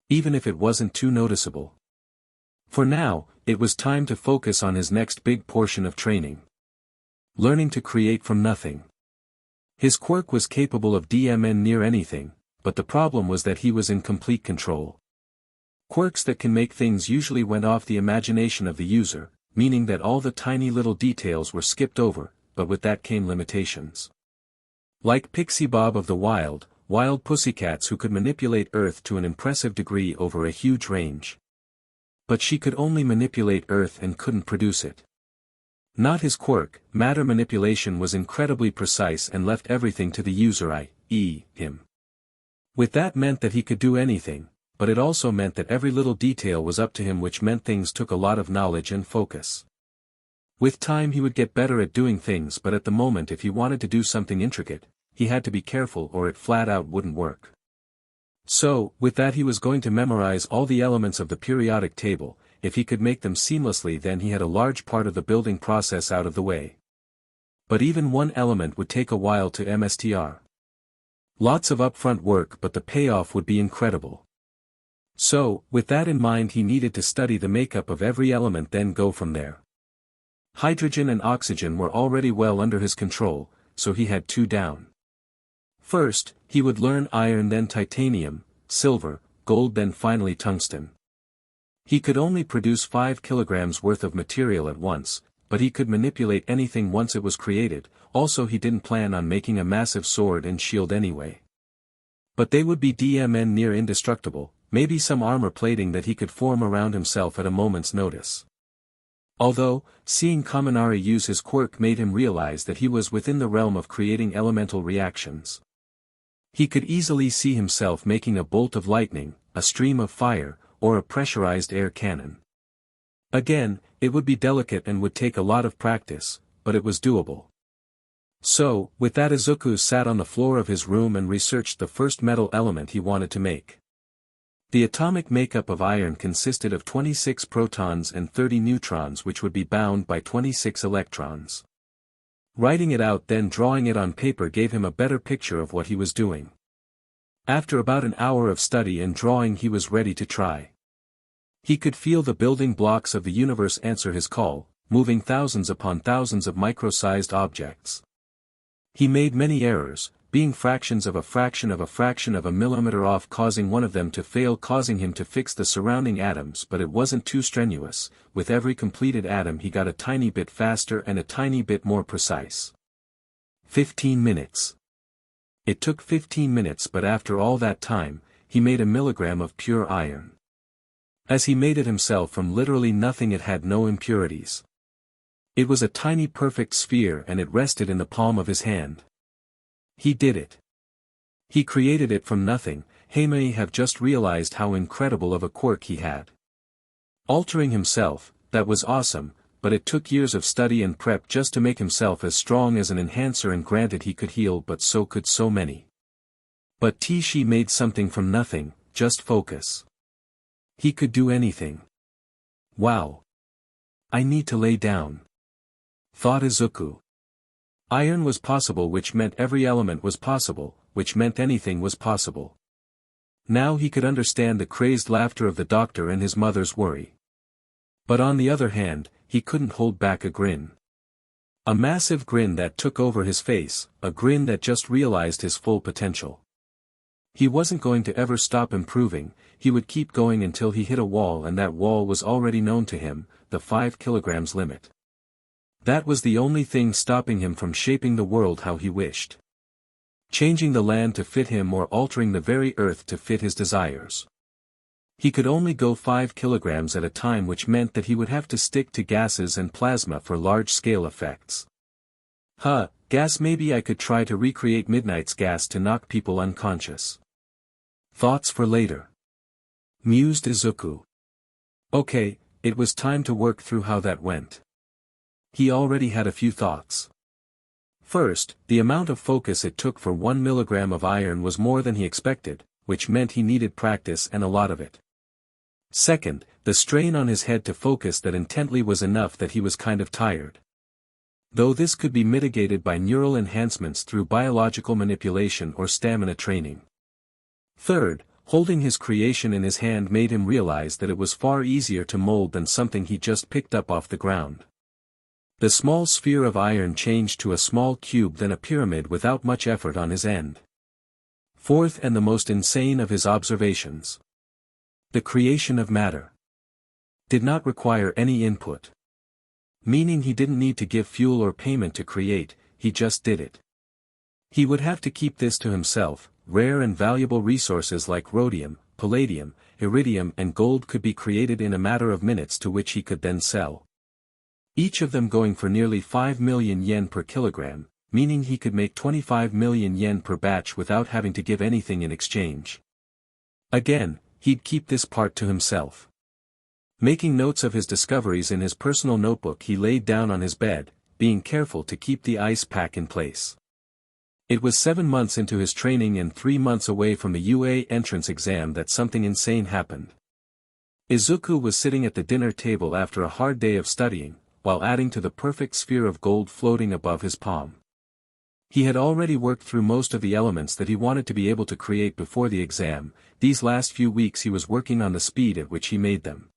Even if it wasn't too noticeable. For now, it was time to focus on his next big portion of training. Learning to create from nothing. His quirk was capable of DMN near anything, but the problem was that he was in complete control. Quirks that can make things usually went off the imagination of the user, meaning that all the tiny little details were skipped over, but with that came limitations. Like Pixie Bob of the wild pussycats who could manipulate Earth to an impressive degree over a huge range. But she could only manipulate Earth and couldn't produce it. Not his quirk, matter manipulation was incredibly precise and left everything to the user, i.e., him. With that meant that he could do anything, but it also meant that every little detail was up to him, which meant things took a lot of knowledge and focus. With time he would get better at doing things, but at the moment if he wanted to do something intricate, he had to be careful or it flat out wouldn't work. So, with that he was going to memorize all the elements of the periodic table. If he could make them seamlessly, then he had a large part of the building process out of the way. But even one element would take a while to MSTR. Lots of upfront work, but the payoff would be incredible. So, with that in mind, he needed to study the makeup of every element, then go from there. Hydrogen and oxygen were already well under his control, so he had 2 down. First, he would learn iron, then titanium, silver, gold, then finally tungsten. He could only produce 5 kilograms worth of material at once, but he could manipulate anything once it was created. Also, he didn't plan on making a massive sword and shield anyway. But they would be near indestructible, maybe some armor plating that he could form around himself at a moment's notice. Although, seeing Kaminari use his quirk made him realize that he was within the realm of creating elemental reactions. He could easily see himself making a bolt of lightning, a stream of fire, or a pressurized air cannon. Again, it would be delicate and would take a lot of practice, but it was doable. So, with that, Izuku sat on the floor of his room and researched the first metal element he wanted to make. The atomic makeup of iron consisted of 26 protons and 30 neutrons, which would be bound by 26 electrons. Writing it out then drawing it on paper gave him a better picture of what he was doing. After about an hour of study and drawing, he was ready to try. He could feel the building blocks of the universe answer his call, moving thousands upon thousands of micro-sized objects. He made many errors, being fractions of a fraction of a fraction of a millimeter off, causing one of them to fail, causing him to fix the surrounding atoms, but it wasn't too strenuous. With every completed atom he got a tiny bit faster and a tiny bit more precise. 15 minutes. It took 15 minutes, but after all that time, he made a milligram of pure iron. As he made it himself from literally nothing, it had no impurities. It was a tiny perfect sphere and it rested in the palm of his hand. He did it. He created it from nothing. He may have just realized how incredible of a quirk he had. Altering himself, that was awesome, but it took years of study and prep just to make himself as strong as an enhancer, and granted he could heal, but so could so many. But Tishi made something from nothing, just focus. He could do anything. Wow. I need to lay down, thought Izuku. Iron was possible, which meant every element was possible, which meant anything was possible. Now he could understand the crazed laughter of the doctor and his mother's worry. But on the other hand, he couldn't hold back a grin. A massive grin that took over his face, a grin that just realized his full potential. He wasn't going to ever stop improving, he would keep going until he hit a wall, and that wall was already known to him, the 5 kilograms limit. That was the only thing stopping him from shaping the world how he wished. Changing the land to fit him or altering the very earth to fit his desires. He could only go 5 kilograms at a time, which meant that he would have to stick to gases and plasma for large-scale effects. Gas, maybe I could try to recreate Midnight's gas to knock people unconscious. Thoughts for later, mused Izuku. Okay, it was time to work through how that went. He already had a few thoughts. First, the amount of focus it took for 1 milligram of iron was more than he expected, which meant he needed practice and a lot of it. Second, the strain on his head to focus that intently was enough that he was kind of tired. Though this could be mitigated by neural enhancements through biological manipulation or stamina training. Third, holding his creation in his hand made him realize that it was far easier to mold than something he just picked up off the ground. The small sphere of iron changed to a small cube, then a pyramid, without much effort on his end. Fourth, and the most insane of his observations. The creation of matter did not require any input. Meaning he didn't need to give fuel or payment to create, he just did it. He would have to keep this to himself. Rare and valuable resources like rhodium, palladium, iridium and gold could be created in a matter of minutes, to which he could then sell. Each of them going for nearly 5 million yen per kilogram, meaning he could make 25 million yen per batch without having to give anything in exchange. Again, he'd keep this part to himself. Making notes of his discoveries in his personal notebook, he laid down on his bed, being careful to keep the ice pack in place. It was 7 months into his training and 3 months away from the UA entrance exam that something insane happened. Izuku was sitting at the dinner table after a hard day of studying, while adding to the perfect sphere of gold floating above his palm. He had already worked through most of the elements that he wanted to be able to create before the exam. These last few weeks he was working on the speed at which he made them.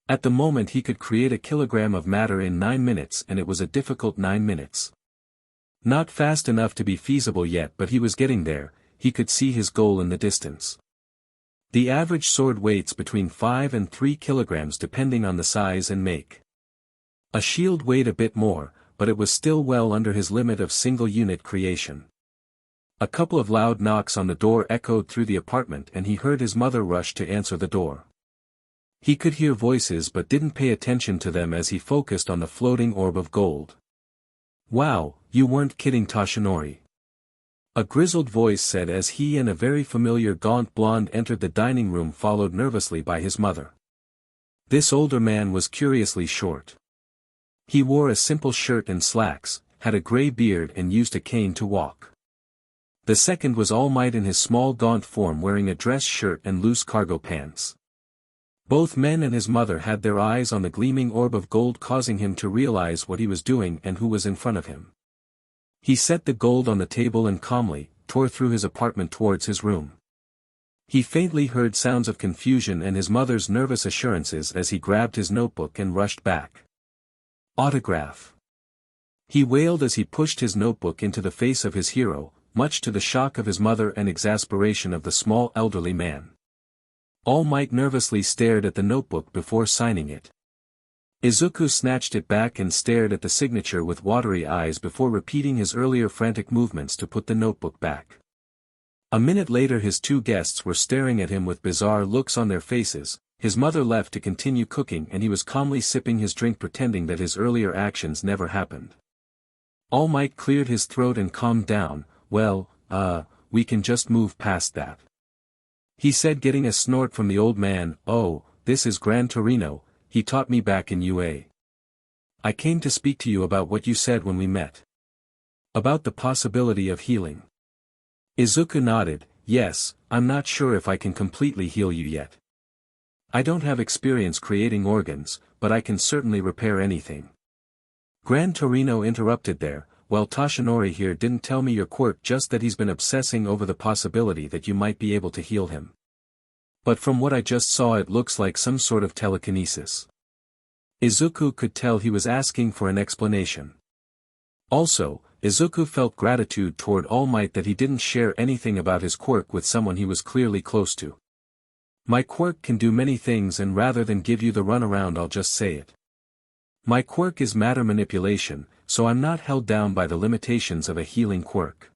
At the moment he could create a kilogram of matter in 9 minutes, and it was a difficult 9 minutes. Not fast enough to be feasible yet, but he was getting there. He could see his goal in the distance. The average sword weights between 5 and 3 kilograms depending on the size and make. A shield weighed a bit more, but it was still well under his limit of single-unit creation. A couple of loud knocks on the door echoed through the apartment and he heard his mother rush to answer the door. He could hear voices but didn't pay attention to them as he focused on the floating orb of gold. "Wow, you weren't kidding, Toshinori," a grizzled voice said as he and a very familiar gaunt blonde entered the dining room, followed nervously by his mother. This older man was curiously short. He wore a simple shirt and slacks, had a gray beard and used a cane to walk. The second was All Might in his small gaunt form, wearing a dress shirt and loose cargo pants. Both men and his mother had their eyes on the gleaming orb of gold, causing him to realize what he was doing and who was in front of him. He set the gold on the table and calmly tore through his apartment towards his room. He faintly heard sounds of confusion and his mother's nervous assurances as he grabbed his notebook and rushed back. "Autograph!" he wailed as he pushed his notebook into the face of his hero, much to the shock of his mother and exasperation of the small elderly man. All Might nervously stared at the notebook before signing it. Izuku snatched it back and stared at the signature with watery eyes before repeating his earlier frantic movements to put the notebook back. A minute later his two guests were staring at him with bizarre looks on their faces. His mother left to continue cooking and he was calmly sipping his drink, pretending that his earlier actions never happened. All Might cleared his throat and calmed down. "Well, we can just move past that," he said, getting a snort from the old man. "Oh, this is Gran Torino, he taught me back in UA. I came to speak to you about what you said when we met. About the possibility of healing." Izuku nodded. "Yes, I'm not sure if I can completely heal you yet. I don't have experience creating organs, but I can certainly repair anything." Gran Torino interrupted there. "Well, Toshinori here didn't tell me your quirk, just that he's been obsessing over the possibility that you might be able to heal him. But from what I just saw it looks like some sort of telekinesis." Izuku could tell he was asking for an explanation. Also, Izuku felt gratitude toward All Might that he didn't share anything about his quirk with someone he was clearly close to. "My quirk can do many things, and rather than give you the runaround I'll just say it. My quirk is matter manipulation, so I'm not held down by the limitations of a healing quirk.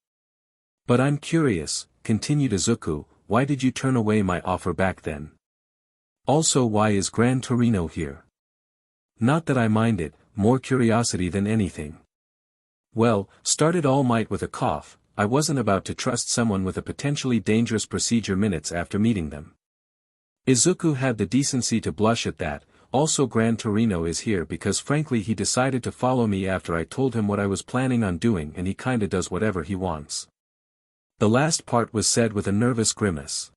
But I'm curious," continued Izuku, "why did you turn away my offer back then? Also, why is Gran Torino here?" "Not that I mind it, more curiosity than anything." "Well," started All Might with a cough, "I wasn't about to trust someone with a potentially dangerous procedure minutes after meeting them." Izuku had the decency to blush at that. "Also, Gran Torino is here because frankly he decided to follow me after I told him what I was planning on doing, and he kinda does whatever he wants." The last part was said with a nervous grimace.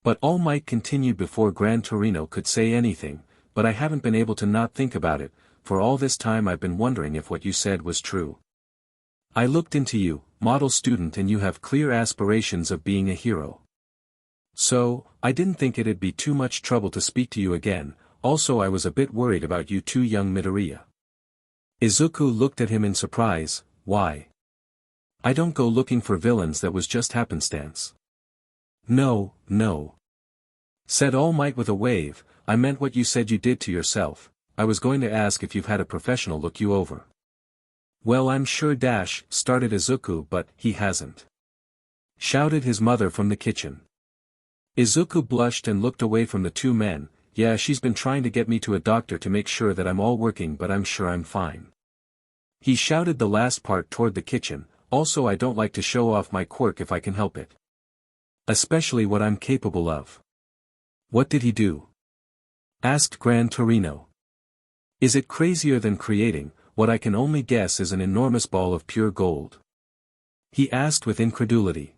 But All Might continued before Gran Torino could say anything. "But I haven't been able to not think about it. For all this time I've been wondering if what you said was true. I looked into you, model student, and you have clear aspirations of being a hero. So, I didn't think it'd be too much trouble to speak to you again. Also, I was a bit worried about you too, young Midoriya." Izuku looked at him in surprise. "Why? I don't go looking for villains, that was just happenstance." No, said All Might with a wave, "I meant what you said you did to yourself. I was going to ask if you've had a professional look you over." "Well, I'm sure started Izuku, but he hasn't," shouted his mother from the kitchen. Izuku blushed and looked away from the two men. "Yeah, she's been trying to get me to a doctor to make sure that I'm all working, but I'm sure I'm fine." He shouted the last part toward the kitchen. "Also, I don't like to show off my quirk if I can help it. Especially what I'm capable of." "What did he do?" asked Gran Torino. "Is it crazier than creating what I can only guess is an enormous ball of pure gold?" he asked with incredulity.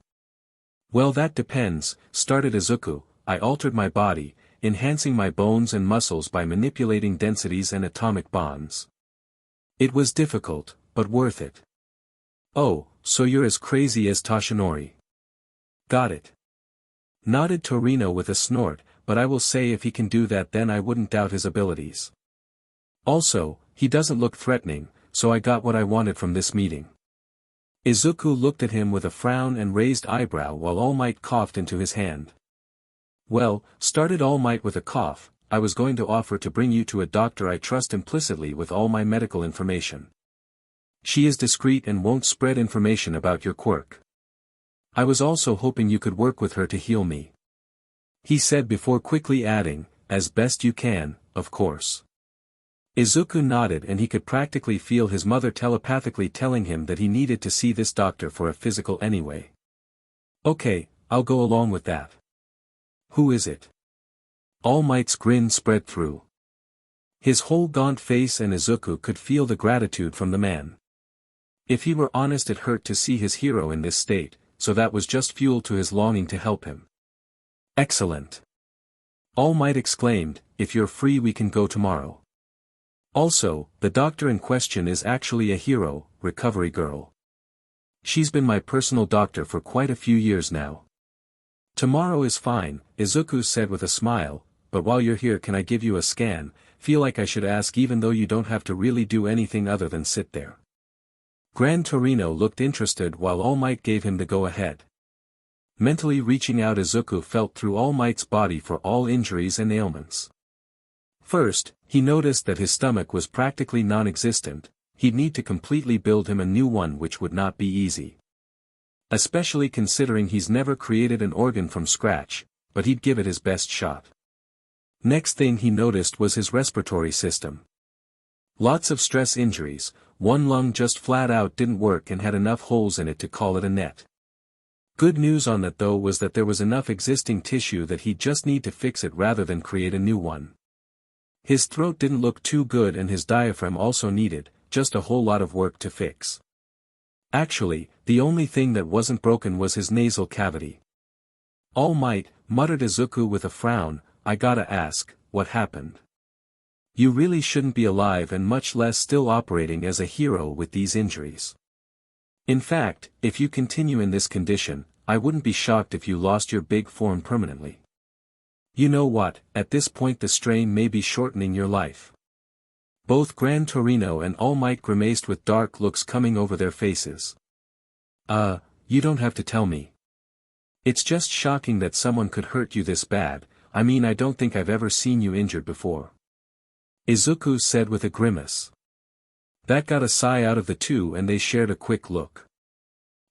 "Well, that depends," started Izuku. "I altered my body, enhancing my bones and muscles by manipulating densities and atomic bonds. It was difficult, but worth it." "Oh, so you're as crazy as Toshinori." "Got it," nodded Torino with a snort, "but I will say if he can do that then I wouldn't doubt his abilities. Also, he doesn't look threatening, so I got what I wanted from this meeting." Izuku looked at him with a frown and raised eyebrow while All Might coughed into his hand. "Well," started All Might with a cough, I was going to offer to bring you to a doctor I trust implicitly with all my medical information. She is discreet and won't spread information about your quirk. I was also hoping you could work with her to heal me. He said before quickly adding, as best you can, of course. Izuku nodded and he could practically feel his mother telepathically telling him that he needed to see this doctor for a physical anyway. Okay, I'll go along with that. Who is it? All Might's grin spread through his whole gaunt face and Izuku could feel the gratitude from the man. If he were honest, it hurt to see his hero in this state, so that was just fuel to his longing to help him. Excellent. All Might exclaimed, if you're free we can go tomorrow. Also, the doctor in question is actually a hero, recovery girl. She's been my personal doctor for quite a few years now. Tomorrow is fine, Izuku said with a smile, but while you're here can I give you a scan? Feel like I should ask even though you don't have to really do anything other than sit there. Gran Torino looked interested while All Might gave him the go-ahead. Mentally reaching out, Izuku felt through All Might's body for all injuries and ailments. First, he noticed that his stomach was practically non-existent. He'd need to completely build him a new one, which would not be easy. Especially considering he's never created an organ from scratch, but he'd give it his best shot. Next thing he noticed was his respiratory system. Lots of stress injuries, one lung just flat out didn't work and had enough holes in it to call it a net. Good news on that though was that there was enough existing tissue that he'd just need to fix it rather than create a new one. His throat didn't look too good and his diaphragm also needed, just a whole lot of work to fix. Actually, the only thing that wasn't broken was his nasal cavity. All Might, muttered Izuku with a frown, I gotta ask, what happened? You really shouldn't be alive and much less still operating as a hero with these injuries. In fact, if you continue in this condition, I wouldn't be shocked if you lost your big form permanently. You know what, at this point the strain may be shortening your life. Both Gran Torino and All Might grimaced with dark looks coming over their faces. You don't have to tell me. It's just shocking that someone could hurt you this bad. I mean, I don't think I've ever seen you injured before. Izuku said with a grimace. That got a sigh out of the two and they shared a quick look.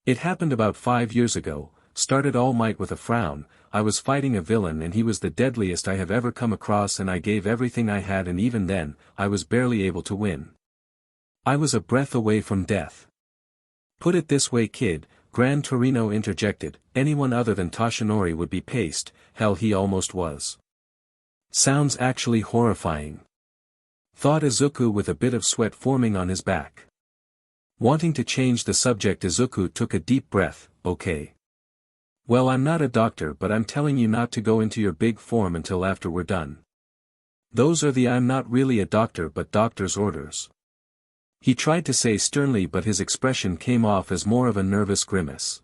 It happened about 5 years ago, started All Might with a frown. I was fighting a villain and he was the deadliest I have ever come across and I gave everything I had and even then, I was barely able to win. I was a breath away from death. Put it this way, kid, Gran Torino interjected, anyone other than Toshinori would be paced, hell he almost was. Sounds actually horrifying. Thought Izuku with a bit of sweat forming on his back. Wanting to change the subject, Izuku took a deep breath, okay. Well, I'm not a doctor but I'm telling you not to go into your big form until after we're done. Those are the I'm not really a doctor but doctor's orders. He tried to say sternly but his expression came off as more of a nervous grimace.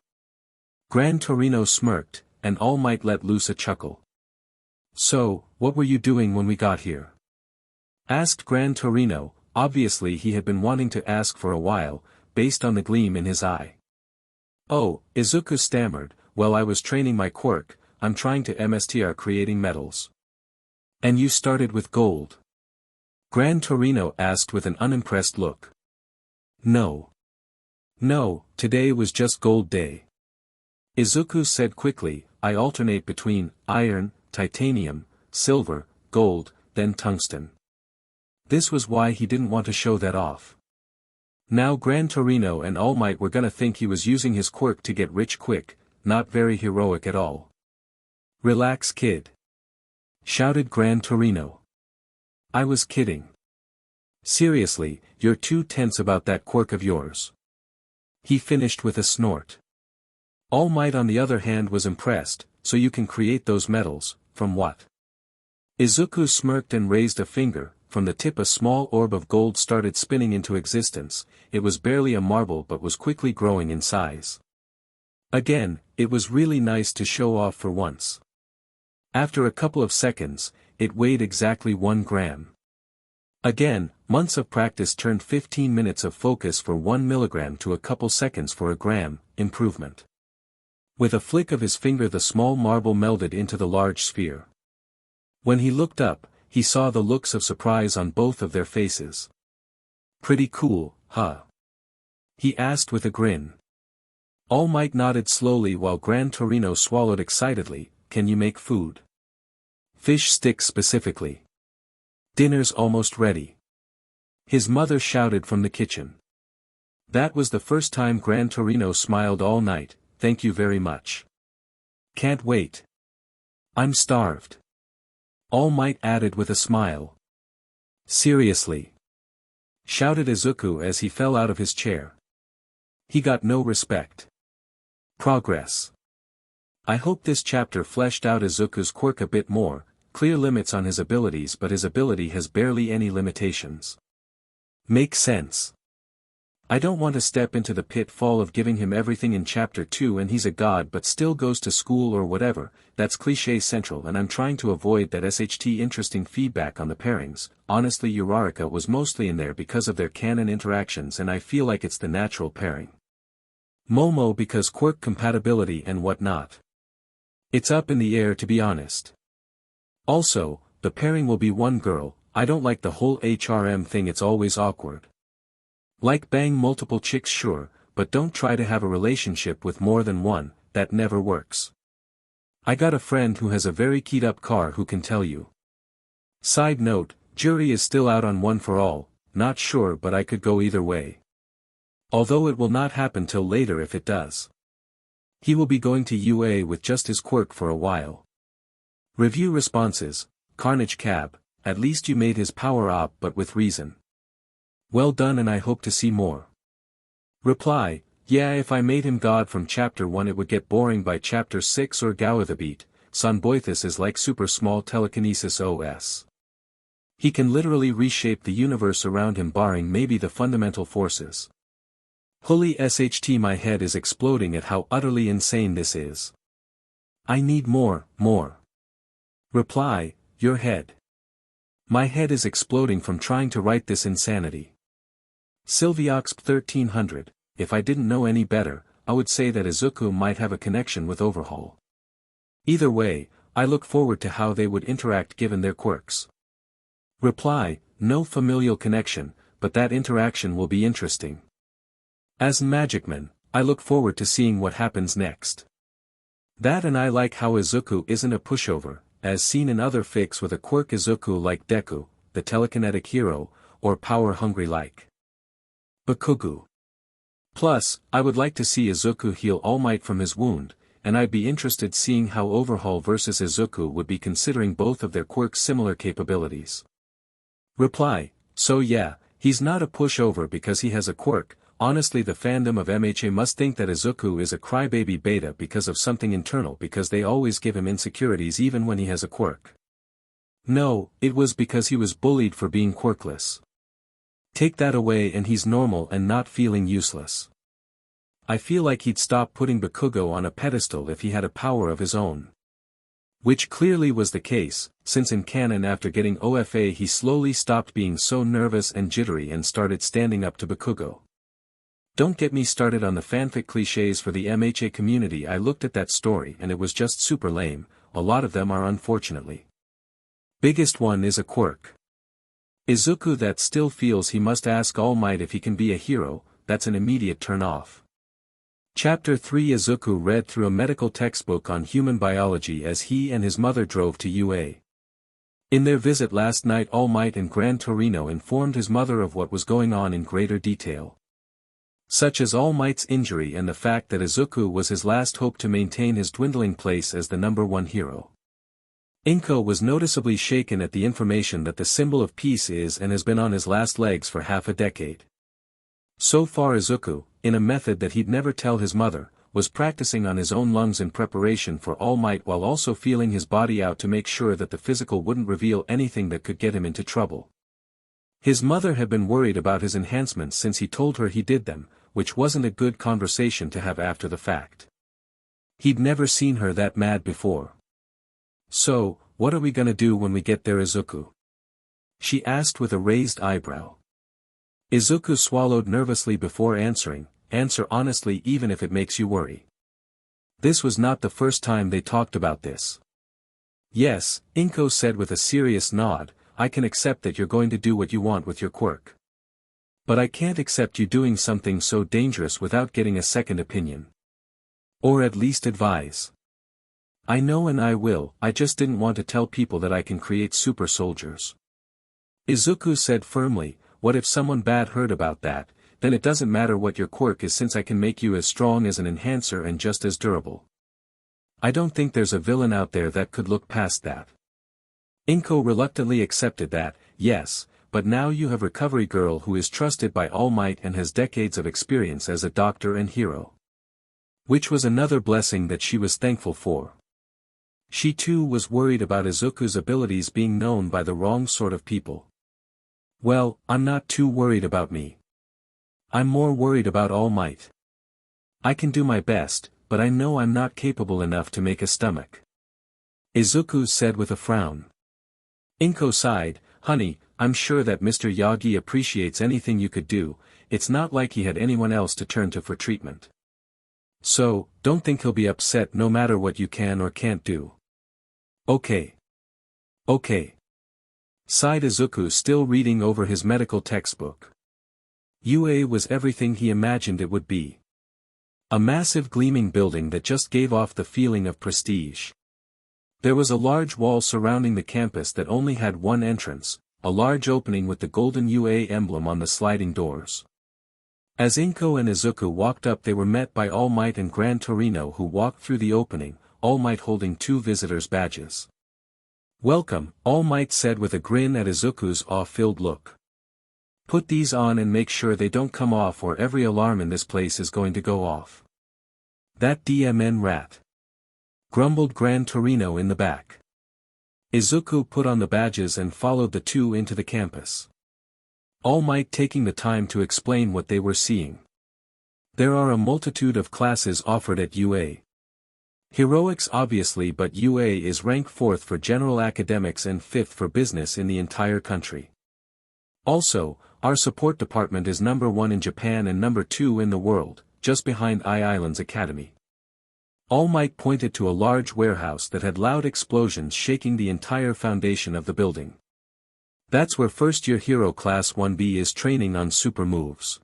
Gran Torino smirked, and All Might let loose a chuckle. So, what were you doing when we got here? Asked Gran Torino, obviously he had been wanting to ask for a while, based on the gleam in his eye. Oh, Izuku stammered, well I was training my quirk, I'm trying to MSTR creating metals. And you started with gold? Gran Torino asked with an unimpressed look. No. No, today was just gold day. Izuku said quickly, I alternate between iron, titanium, silver, gold, then tungsten. This was why he didn't want to show that off. Now Gran Torino and All Might were gonna think he was using his quirk to get rich quick, not very heroic at all. Relax, kid. Shouted Gran Torino. I was kidding. Seriously, you're too tense about that quirk of yours. He finished with a snort. All Might on the other hand was impressed, so you can create those metals, from what? Izuku smirked and raised a finger, from the tip a small orb of gold started spinning into existence. It was barely a marble but was quickly growing in size. Again, it was really nice to show off for once. After a couple of seconds, it weighed exactly 1 gram. Again, months of practice turned 15 minutes of focus for 1 milligram to a couple seconds for a gram, improvement. With a flick of his finger the small marble melded into the large sphere. When he looked up, he saw the looks of surprise on both of their faces. "Pretty cool, huh?" he asked with a grin. All Might nodded slowly while Gran Torino swallowed excitedly. "Can you make food?" "Fish sticks specifically." "Dinner's almost ready," his mother shouted from the kitchen. That was the first time Gran Torino smiled all night. "Thank you very much." "Can't wait. I'm starved," All Might added with a smile. "Seriously?" shouted Izuku as he fell out of his chair. He got no respect. Progress. I hope this chapter fleshed out Izuku's quirk a bit more, clear limits on his abilities, but his ability has barely any limitations. Makes sense. I don't want to step into the pitfall of giving him everything in chapter 2 and he's a god but still goes to school or whatever. That's cliché central, and I'm trying to avoid that SHT. Interesting feedback on the pairings. Honestly, Uraraka was mostly in there because of their canon interactions, and I feel like it's the natural pairing. Momo because quirk compatibility and whatnot. It's up in the air, to be honest. Also, the pairing will be one girl. I don't like the whole HRM thing, it's always awkward. Like bang multiple chicks, sure, but don't try to have a relationship with more than one, that never works. I got a friend who has a very keyed up car who can tell you. Side note, jury is still out on One for All, not sure, but I could go either way. Although it will not happen till later if it does. He will be going to UA with just his quirk for a while. Review responses. Carnage Cab, at least you made his power up, but with reason. Well done, and I hope to see more. Reply, yeah, if I made him god from chapter 1 it would get boring by chapter 6 or Gawa the Beat. Sonboithus is like super small telekinesis OS. He can literally reshape the universe around him barring maybe the fundamental forces. Holy SHT, my head is exploding at how utterly insane this is. I need more. Reply, your head. My head is exploding from trying to write this insanity. Sylvioxp 1300, if I didn't know any better, I would say that Izuku might have a connection with Overhaul. Either way, I look forward to how they would interact given their quirks. Reply, no familial connection, but that interaction will be interesting. As Magicman, I look forward to seeing what happens next. That, and I like how Izuku isn't a pushover, as seen in other fics with a quirk Izuku like Deku, the telekinetic hero, or power-hungry like Bakugu. Plus, I would like to see Izuku heal All Might from his wound, and I'd be interested seeing how Overhaul versus Izuku would be considering both of their quirks' similar capabilities. Reply, so yeah, he's not a pushover because he has a quirk. Honestly, the fandom of MHA must think that Izuku is a crybaby beta because of something internal, because they always give him insecurities even when he has a quirk. No, it was because he was bullied for being quirkless. Take that away and he's normal and not feeling useless. I feel like he'd stop putting Bakugo on a pedestal if he had a power of his own. Which clearly was the case, since in canon after getting OFA he slowly stopped being so nervous and jittery and started standing up to Bakugo. Don't get me started on the fanfic clichés for the MHA community. I looked at that story and it was just super lame. A lot of them are, unfortunately. Biggest one is a quirk. Izuku that still feels he must ask All Might if he can be a hero. That's an immediate turn off. Chapter 3 Izuku read through a medical textbook on human biology as he and his mother drove to UA. In their visit last night, All Might and Gran Torino informed his mother of what was going on in greater detail. Such as All Might's injury and the fact that Izuku was his last hope to maintain his dwindling place as the #1 hero. Inko was noticeably shaken at the information that the symbol of peace is and has been on his last legs for half a decade. So far Izuku, in a method that he'd never tell his mother, was practicing on his own lungs in preparation for All Might while also feeling his body out to make sure that the physical wouldn't reveal anything that could get him into trouble. His mother had been worried about his enhancements since he told her he did them, which wasn't a good conversation to have after the fact. He'd never seen her that mad before. So, what are we gonna do when we get there, Izuku? She asked with a raised eyebrow. Izuku swallowed nervously before answering, answer honestly even if it makes you worry. This was not the first time they talked about this. Yes, Inko said with a serious nod, I can accept that you're going to do what you want with your quirk. But I can't accept you doing something so dangerous without getting a second opinion. Or at least advise. I know and I will, I just didn't want to tell people that I can create super soldiers. Izuku said firmly, what if someone bad heard about that, then it doesn't matter what your quirk is since I can make you as strong as an enhancer and just as durable. I don't think there's a villain out there that could look past that. Inko reluctantly accepted that, yes, but now you have Recovery Girl who is trusted by All Might and has decades of experience as a doctor and hero. Which was another blessing that she was thankful for. She too was worried about Izuku's abilities being known by the wrong sort of people. Well, I'm not too worried about me. I'm more worried about All Might. I can do my best, but I know I'm not capable enough to make a stomach. Izuku said with a frown. Inko sighed, honey, I'm sure that Mr. Yagi appreciates anything you could do, it's not like he had anyone else to turn to for treatment. So, don't think he'll be upset no matter what you can or can't do. Okay. Okay. Sighed Izuku, still reading over his medical textbook. UA was everything he imagined it would be. A massive gleaming building that just gave off the feeling of prestige. There was a large wall surrounding the campus that only had one entrance, a large opening with the golden UA emblem on the sliding doors. As Inko and Izuku walked up, they were met by All Might and Gran Torino, who walked through the opening, All Might holding 2 visitors' badges. Welcome, All Might said with a grin at Izuku's awe-filled look. Put these on and make sure they don't come off or every alarm in this place is going to go off. That DMN rat. Grumbled Gran Torino in the back. Izuku put on the badges and followed the 2 into the campus. All Might taking the time to explain what they were seeing. There are a multitude of classes offered at UA. Heroics obviously, but UA is rank 4th for general academics and 5th for business in the entire country. Also, our support department is number 1 in Japan and number 2 in the world, just behind I-Island's Academy. All Might pointed to a large warehouse that had loud explosions shaking the entire foundation of the building. That's where first-year hero class 1B is training on super moves.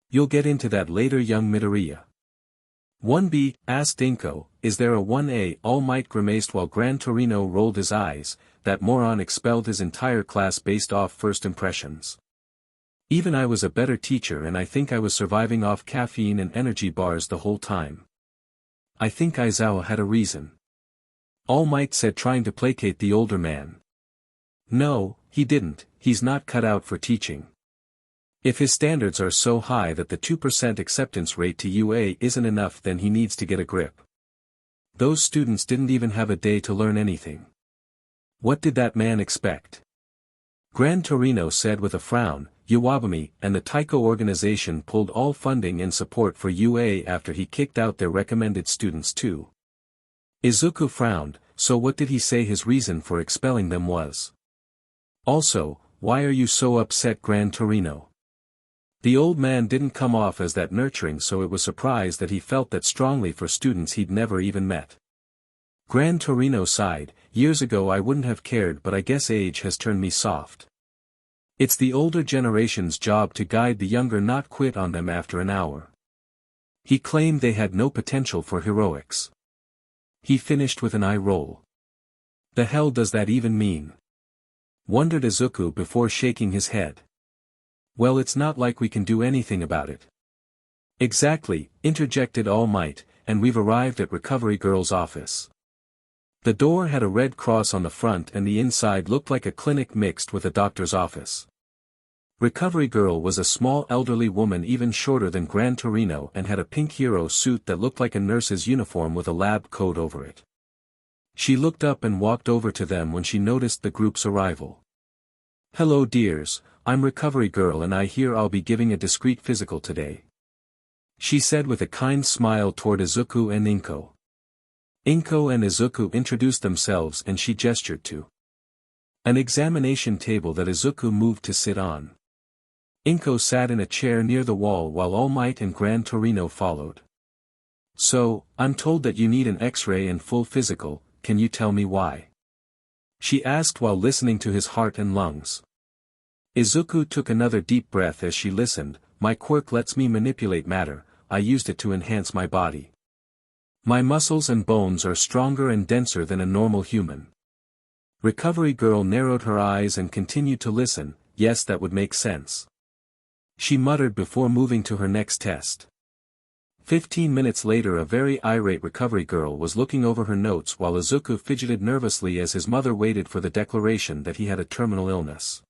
You'll get into that later, young Midoriya. 1B, asked Inko, is there a 1A? All Might grimaced while Gran Torino rolled his eyes, that moron expelled his entire class based off first impressions. Even I was a better teacher and I think I was surviving off caffeine and energy bars the whole time. I think Aizawa had a reason. All Might said, trying to placate the older man. No, he didn't, he's not cut out for teaching. If his standards are so high that the 2% acceptance rate to UA isn't enough, then he needs to get a grip. Those students didn't even have a day to learn anything. What did that man expect? Gran Torino said with a frown. Iwabumi and the Taiko organization pulled all funding and support for UA after he kicked out their recommended students too. Izuku frowned, so what did he say his reason for expelling them was? Also, why are you so upset, Gran Torino? The old man didn't come off as that nurturing, so it was surprised that he felt that strongly for students he'd never even met. Gran Torino sighed, years ago I wouldn't have cared, but I guess age has turned me soft. It's the older generation's job to guide the younger, not quit on them after an hour. He claimed they had no potential for heroics. He finished with an eye roll. The hell does that even mean? Wondered Izuku before shaking his head. Well, it's not like we can do anything about it. Exactly, interjected All Might, and we've arrived at Recovery Girl's office. The door had a red cross on the front and the inside looked like a clinic mixed with a doctor's office. Recovery Girl was a small elderly woman even shorter than Gran Torino and had a pink hero suit that looked like a nurse's uniform with a lab coat over it. She looked up and walked over to them when she noticed the group's arrival. Hello dears, I'm Recovery Girl and I hear I'll be giving a discreet physical today. She said with a kind smile toward Izuku and Inko. Inko and Izuku introduced themselves and she gestured to an examination table that Izuku moved to sit on. Inko sat in a chair near the wall while All Might and Gran Torino followed. So, I'm told that you need an X-ray and full physical, can you tell me why? she asked while listening to his heart and lungs. Izuku took another deep breath as she listened. My quirk lets me manipulate matter, I used it to enhance my body. My muscles and bones are stronger and denser than a normal human. Recovery Girl narrowed her eyes and continued to listen. Yes, that would make sense. She muttered before moving to her next test. 15 minutes later, a very irate Recovery Girl was looking over her notes while Izuku fidgeted nervously as his mother waited for the declaration that he had a terminal illness.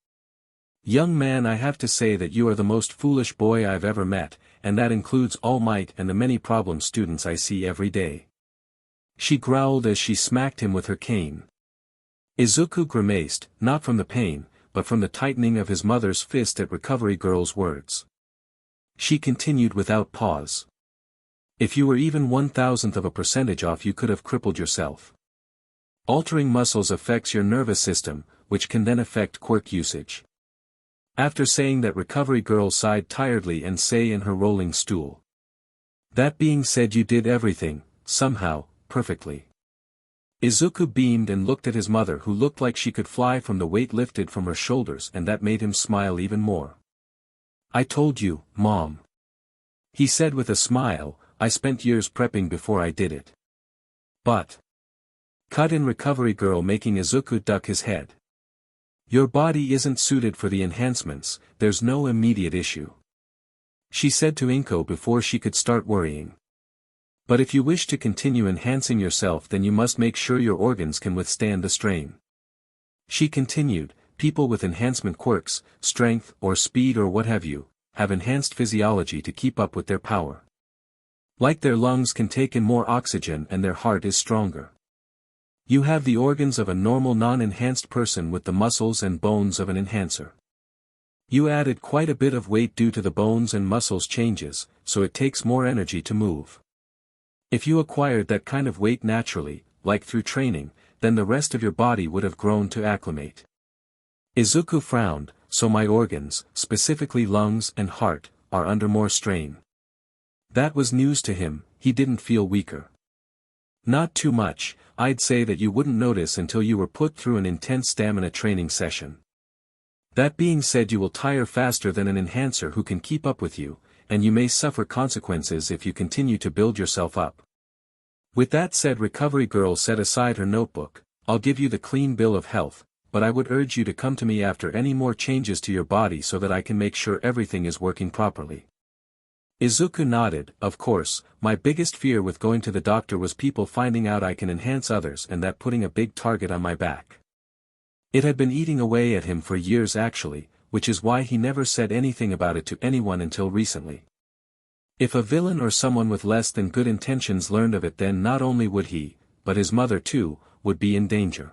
Young man, I have to say that you are the most foolish boy I've ever met, and that includes All Might and the many problem students I see every day. She growled as she smacked him with her cane. Izuku grimaced, not from the pain, but from the tightening of his mother's fist at Recovery Girl's words. She continued without pause. If you were even 1,000% off, you could have crippled yourself. Altering muscles affects your nervous system, which can then affect quirk usage. After saying that, Recovery Girl sighed tiredly and sat in her rolling stool. That being said, you did everything, somehow, perfectly. Izuku beamed and looked at his mother, who looked like she could fly from the weight lifted from her shoulders, and that made him smile even more. I told you, Mom. He said with a smile, I spent years prepping before I did it. But. Cut in Recovery Girl, making Izuku duck his head. Your body isn't suited for the enhancements, there's no immediate issue. She said to Inko before she could start worrying. But if you wish to continue enhancing yourself, then you must make sure your organs can withstand the strain. She continued, people with enhancement quirks, strength or speed or what have you, have enhanced physiology to keep up with their power. Like their lungs can take in more oxygen and their heart is stronger. You have the organs of a normal non-enhanced person with the muscles and bones of an enhancer. You added quite a bit of weight due to the bones and muscles changes, so it takes more energy to move. If you acquired that kind of weight naturally, like through training, then the rest of your body would have grown to acclimate. Izuku frowned, so my organs, specifically lungs and heart, are under more strain. That was news to him. He didn't feel weaker. Not too much, I'd say that you wouldn't notice until you were put through an intense stamina training session. That being said, you will tire faster than an enhancer who can keep up with you, and you may suffer consequences if you continue to build yourself up. With that said, Recovery Girl set aside her notebook. I'll give you the clean bill of health, but I would urge you to come to me after any more changes to your body so that I can make sure everything is working properly. Izuku nodded. Of course, my biggest fear with going to the doctor was people finding out I can enhance others and that putting a big target on my back. It had been eating away at him for years actually, which is why he never said anything about it to anyone until recently. If a villain or someone with less than good intentions learned of it, then not only would he, but his mother too, would be in danger.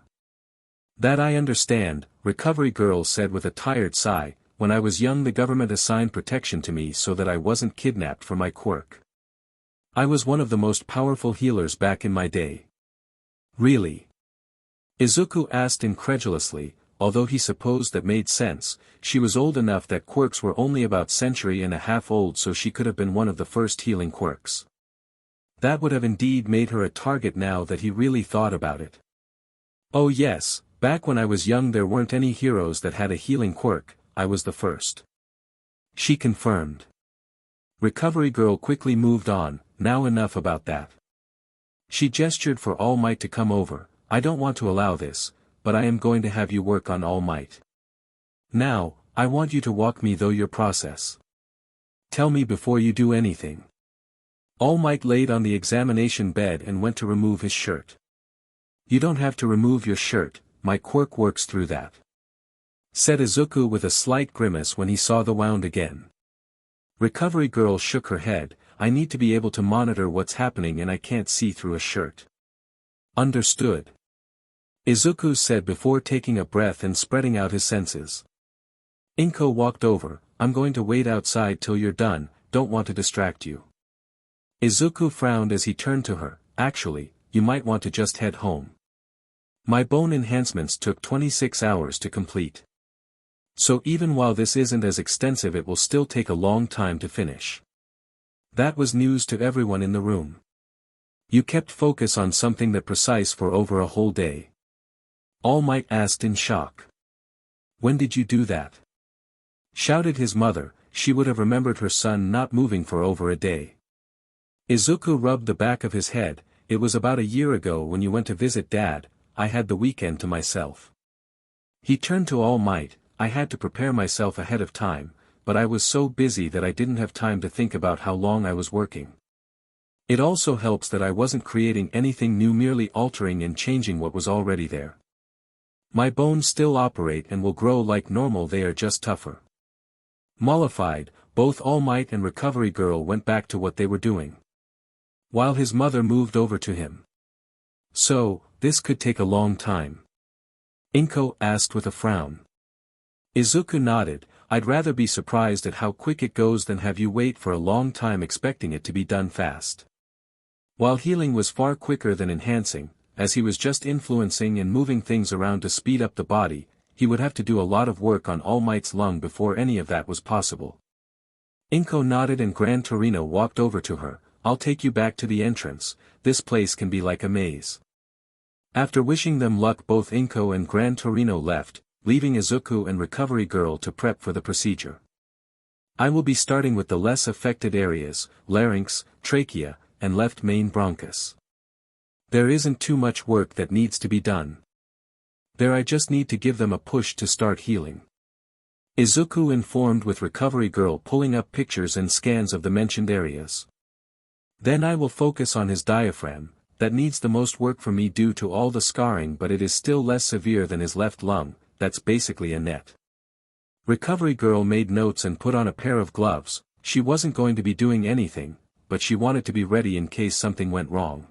That I understand, Recovery Girl said with a tired sigh. When I was young, the government assigned protection to me so that I wasn't kidnapped for my quirk. I was one of the most powerful healers back in my day. Really? Izuku asked incredulously, although he supposed that made sense. She was old enough that quirks were only about a century and a half old, so she could have been one of the first healing quirks. That would have indeed made her a target now that he really thought about it. Oh yes, back when I was young there weren't any heroes that had a healing quirk. I was the first. She confirmed. Recovery Girl quickly moved on. Now enough about that. She gestured for All Might to come over. I don't want to allow this, but I am going to have you work on All Might. Now, I want you to walk me through your process. Tell me before you do anything. All Might laid on the examination bed and went to remove his shirt. You don't have to remove your shirt, my quirk works through that. Said Izuku with a slight grimace when he saw the wound again. Recovery Girl shook her head. I need to be able to monitor what's happening and I can't see through a shirt. Understood. Izuku said before taking a breath and spreading out his senses. Inko walked over. I'm going to wait outside till you're done, don't want to distract you. Izuku frowned as he turned to her. Actually, you might want to just head home. My bone enhancements took 26 hours to complete. So even while this isn't as extensive, it will still take a long time to finish. That was news to everyone in the room. You kept focus on something that precise for over a whole day. All Might asked in shock. When did you do that? Shouted his mother. She would have remembered her son not moving for over a day. Izuku rubbed the back of his head. It was about a year ago when you went to visit Dad. I had the weekend to myself. He turned to All Might. I had to prepare myself ahead of time, but I was so busy that I didn't have time to think about how long I was working. It also helps that I wasn't creating anything new, merely altering and changing what was already there. My bones still operate and will grow like normal, they are just tougher. Mollified, both All Might and Recovery Girl went back to what they were doing. While his mother moved over to him. So, this could take a long time? Inko asked with a frown. Izuku nodded. I'd rather be surprised at how quick it goes than have you wait for a long time expecting it to be done fast. While healing was far quicker than enhancing, as he was just influencing and moving things around to speed up the body, he would have to do a lot of work on All Might's lung before any of that was possible. Inko nodded and Gran Torino walked over to her. I'll take you back to the entrance, this place can be like a maze. After wishing them luck, both Inko and Gran Torino left, leaving Izuku and Recovery Girl to prep for the procedure. I will be starting with the less affected areas, larynx, trachea, and left main bronchus. There isn't too much work that needs to be done. There I just need to give them a push to start healing. Izuku informed, with Recovery Girl pulling up pictures and scans of the mentioned areas. Then I will focus on his diaphragm, that needs the most work for me due to all the scarring, but it is still less severe than his left lung, that's basically a net. Recovery Girl made notes and put on a pair of gloves. She wasn't going to be doing anything, but she wanted to be ready in case something went wrong.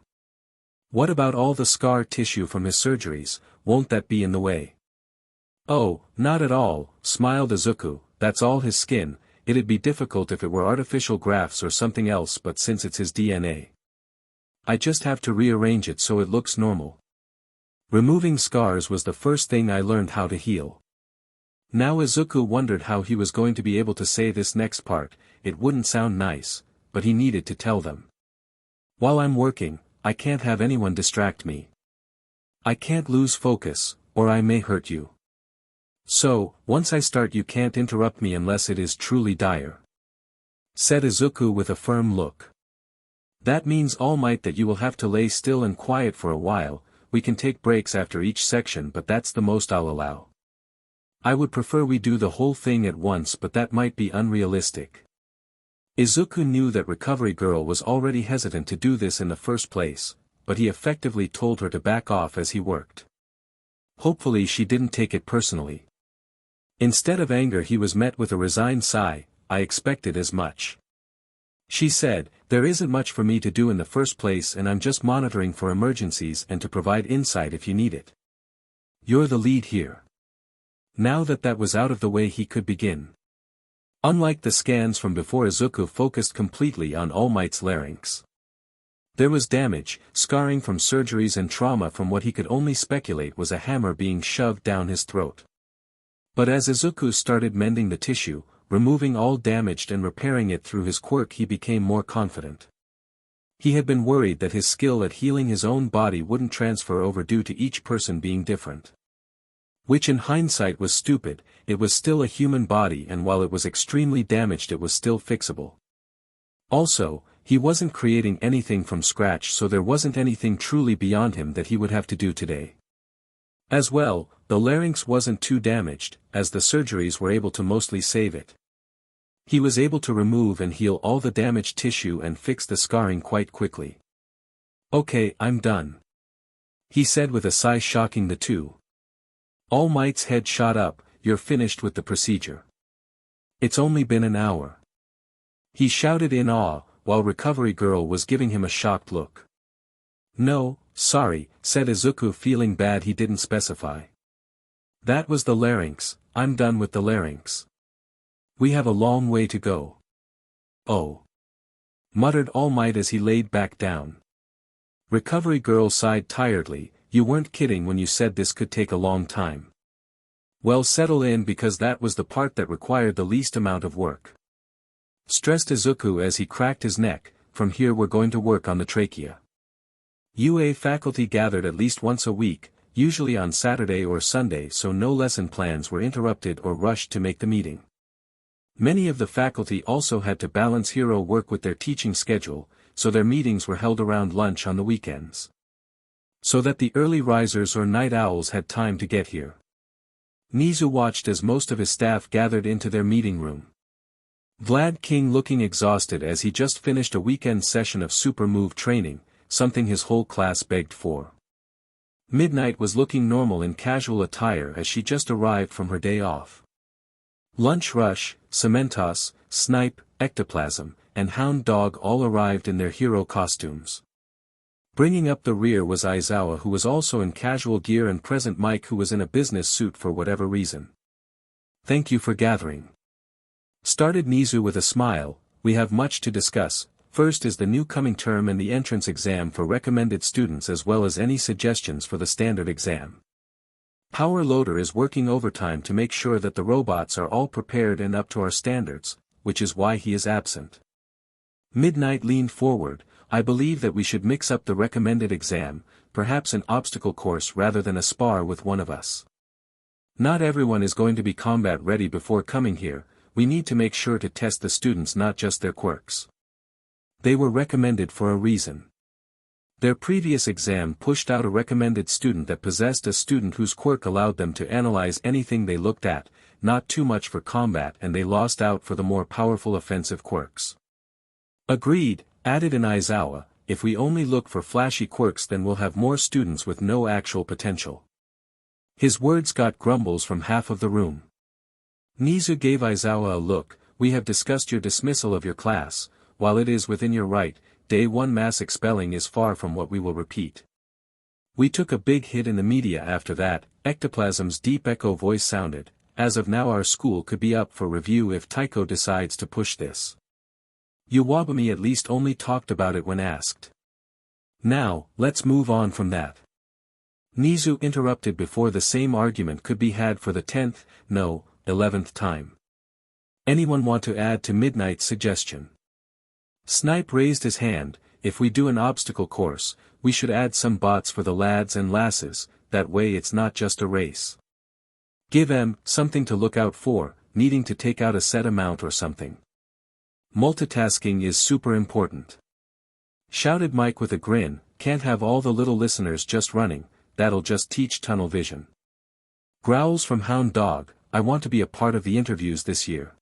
What about all the scar tissue from his surgeries, won't that be in the way? Oh, not at all, smiled Izuku, that's all his skin. It'd be difficult if it were artificial grafts or something else, but since it's his DNA. I just have to rearrange it so it looks normal. Removing scars was the first thing I learned how to heal. Now Izuku wondered how he was going to be able to say this next part. It wouldn't sound nice, but he needed to tell them. While I'm working, I can't have anyone distract me. I can't lose focus, or I may hurt you. So, once I start you can't interrupt me unless it is truly dire. Said Izuku with a firm look. That means, All Might, that you will have to lay still and quiet for a while. We can take breaks after each section, but that's the most I'll allow. I would prefer we do the whole thing at once, but that might be unrealistic. Izuku knew that Recovery Girl was already hesitant to do this in the first place, but he effectively told her to back off as he worked. Hopefully she didn't take it personally. Instead of anger he was met with a resigned sigh. I expected as much. She said, there isn't much for me to do in the first place and I'm just monitoring for emergencies and to provide insight if you need it. You're the lead here. Now that that was out of the way he could begin. Unlike the scans from before, Izuku focused completely on All Might's larynx. There was damage, scarring from surgeries and trauma from what he could only speculate was a hammer being shoved down his throat. But as Izuku started mending the tissue, removing all damaged and repairing it through his quirk, he became more confident. He had been worried that his skill at healing his own body wouldn't transfer over due to each person being different. Which in hindsight was stupid. It was still a human body, and while it was extremely damaged it was still fixable. Also, he wasn't creating anything from scratch, so there wasn't anything truly beyond him that he would have to do today. As well, the larynx wasn't too damaged, as the surgeries were able to mostly save it. He was able to remove and heal all the damaged tissue and fix the scarring quite quickly. Okay, I'm done. He said with a sigh, shocking the two. All Might's head shot up. You're finished with the procedure. It's only been an hour. He shouted in awe, while Recovery Girl was giving him a shocked look. No, sorry, said Izuku, feeling bad he didn't specify. That was the larynx. I'm done with the larynx. We have a long way to go. Oh. Muttered All Might as he laid back down. Recovery Girl sighed tiredly. You weren't kidding when you said this could take a long time. Well, settle in, because that was the part that required the least amount of work. Stressed Izuku as he cracked his neck. From here we're going to work on the trachea. UA faculty gathered at least once a week. usually on Saturday or Sunday, so no lesson plans were interrupted or rushed to make the meeting. Many of the faculty also had to balance hero work with their teaching schedule, so their meetings were held around lunch on the weekends. So that the early risers or night owls had time to get here. Nizu watched as most of his staff gathered into their meeting room. Vlad King looking exhausted as he just finished a weekend session of super move training, something his whole class begged for. Midnight was looking normal in casual attire as she just arrived from her day off. Lunch Rush, Cementos, Snipe, Ectoplasm, and Hound Dog all arrived in their hero costumes. Bringing up the rear was Aizawa, who was also in casual gear, and present Mike, who was in a business suit for whatever reason. "Thank you for gathering," started Nizu with a smile. "We have much to discuss. First is the new coming term and the entrance exam for recommended students, as well as any suggestions for the standard exam. Power Loader is working overtime to make sure that the robots are all prepared and up to our standards, which is why he is absent." Midnight leaned forward. "I believe that we should mix up the recommended exam, perhaps an obstacle course rather than a spar with one of us. Not everyone is going to be combat ready before coming here. We need to make sure to test the students, not just their quirks. They were recommended for a reason. Their previous exam pushed out a recommended student that possessed a student whose quirk allowed them to analyze anything they looked at, not too much for combat, and they lost out for the more powerful offensive quirks." "Agreed," added an Aizawa. "If we only look for flashy quirks, then we'll have more students with no actual potential." His words got grumbles from half of the room. Nizu gave Aizawa a look. "We have discussed your dismissal of your class. While it is within your right, Day 1 mass expelling is far from what we will repeat. We took a big hit in the media after that." Ectoplasm's deep echo voice sounded. "As of now our school could be up for review if Taiko decides to push this. Yuwabami at least only talked about it when asked. Now, let's move on from that." Nizu interrupted before the same argument could be had for the 10th, no, 11th time. "Anyone want to add to Midnight's suggestion?" Snipe raised his hand. "If we do an obstacle course, we should add some bots for the lads and lasses, that way it's not just a race. Give them something to look out for, needing to take out a set amount or something. Multitasking is super important," shouted Mike with a grin. "Can't have all the little listeners just running, that'll just teach tunnel vision." Growls from Hound Dog. "I want to be a part of the interviews this year."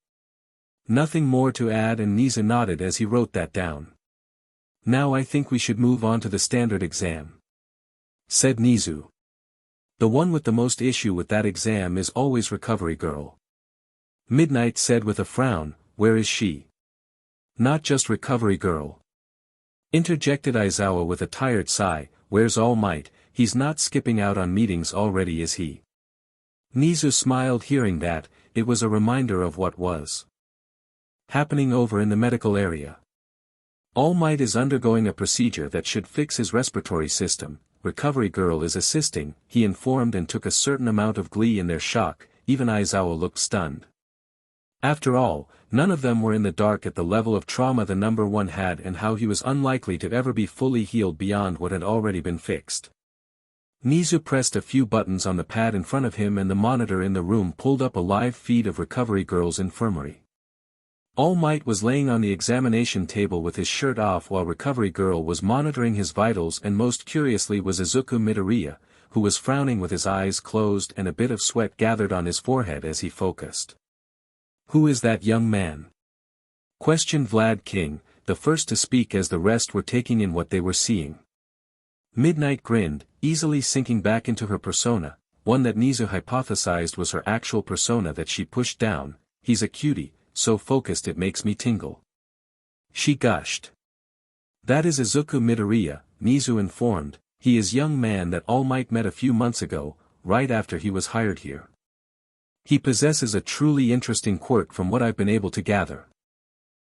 Nothing more to add, and Nizu nodded as he wrote that down. "Now I think we should move on to the standard exam," said Nizu. "The one with the most issue with that exam is always Recovery Girl." Midnight said with a frown. "Where is she?" "Not just Recovery Girl," interjected Aizawa with a tired sigh. "Where's All Might? He's not skipping out on meetings already, is he?" Nizu smiled hearing that. It was a reminder of what was happening over in the medical area. All Might is undergoing a procedure that should fix his respiratory system. Recovery Girl is assisting, he informed, and took a certain amount of glee in their shock. Even Aizawa looked stunned. After all, none of them were in the dark at the level of trauma the number one had, and how he was unlikely to ever be fully healed beyond what had already been fixed. Nizu pressed a few buttons on the pad in front of him, and the monitor in the room pulled up a live feed of Recovery Girl's infirmary. All Might was laying on the examination table with his shirt off while Recovery Girl was monitoring his vitals, and most curiously was Izuku Midoriya, who was frowning with his eyes closed and a bit of sweat gathered on his forehead as he focused. "Who is that young man?" questioned Vlad King, the first to speak as the rest were taking in what they were seeing. Midnight grinned, easily sinking back into her persona, one that Nizu hypothesized was her actual persona that she pushed down. "He's a cutie, so focused it makes me tingle," she gushed. "That is Izuku Midoriya," Nizu informed. "He is young man that All Might met a few months ago, right after he was hired here. He possesses a truly interesting quirk from what I've been able to gather."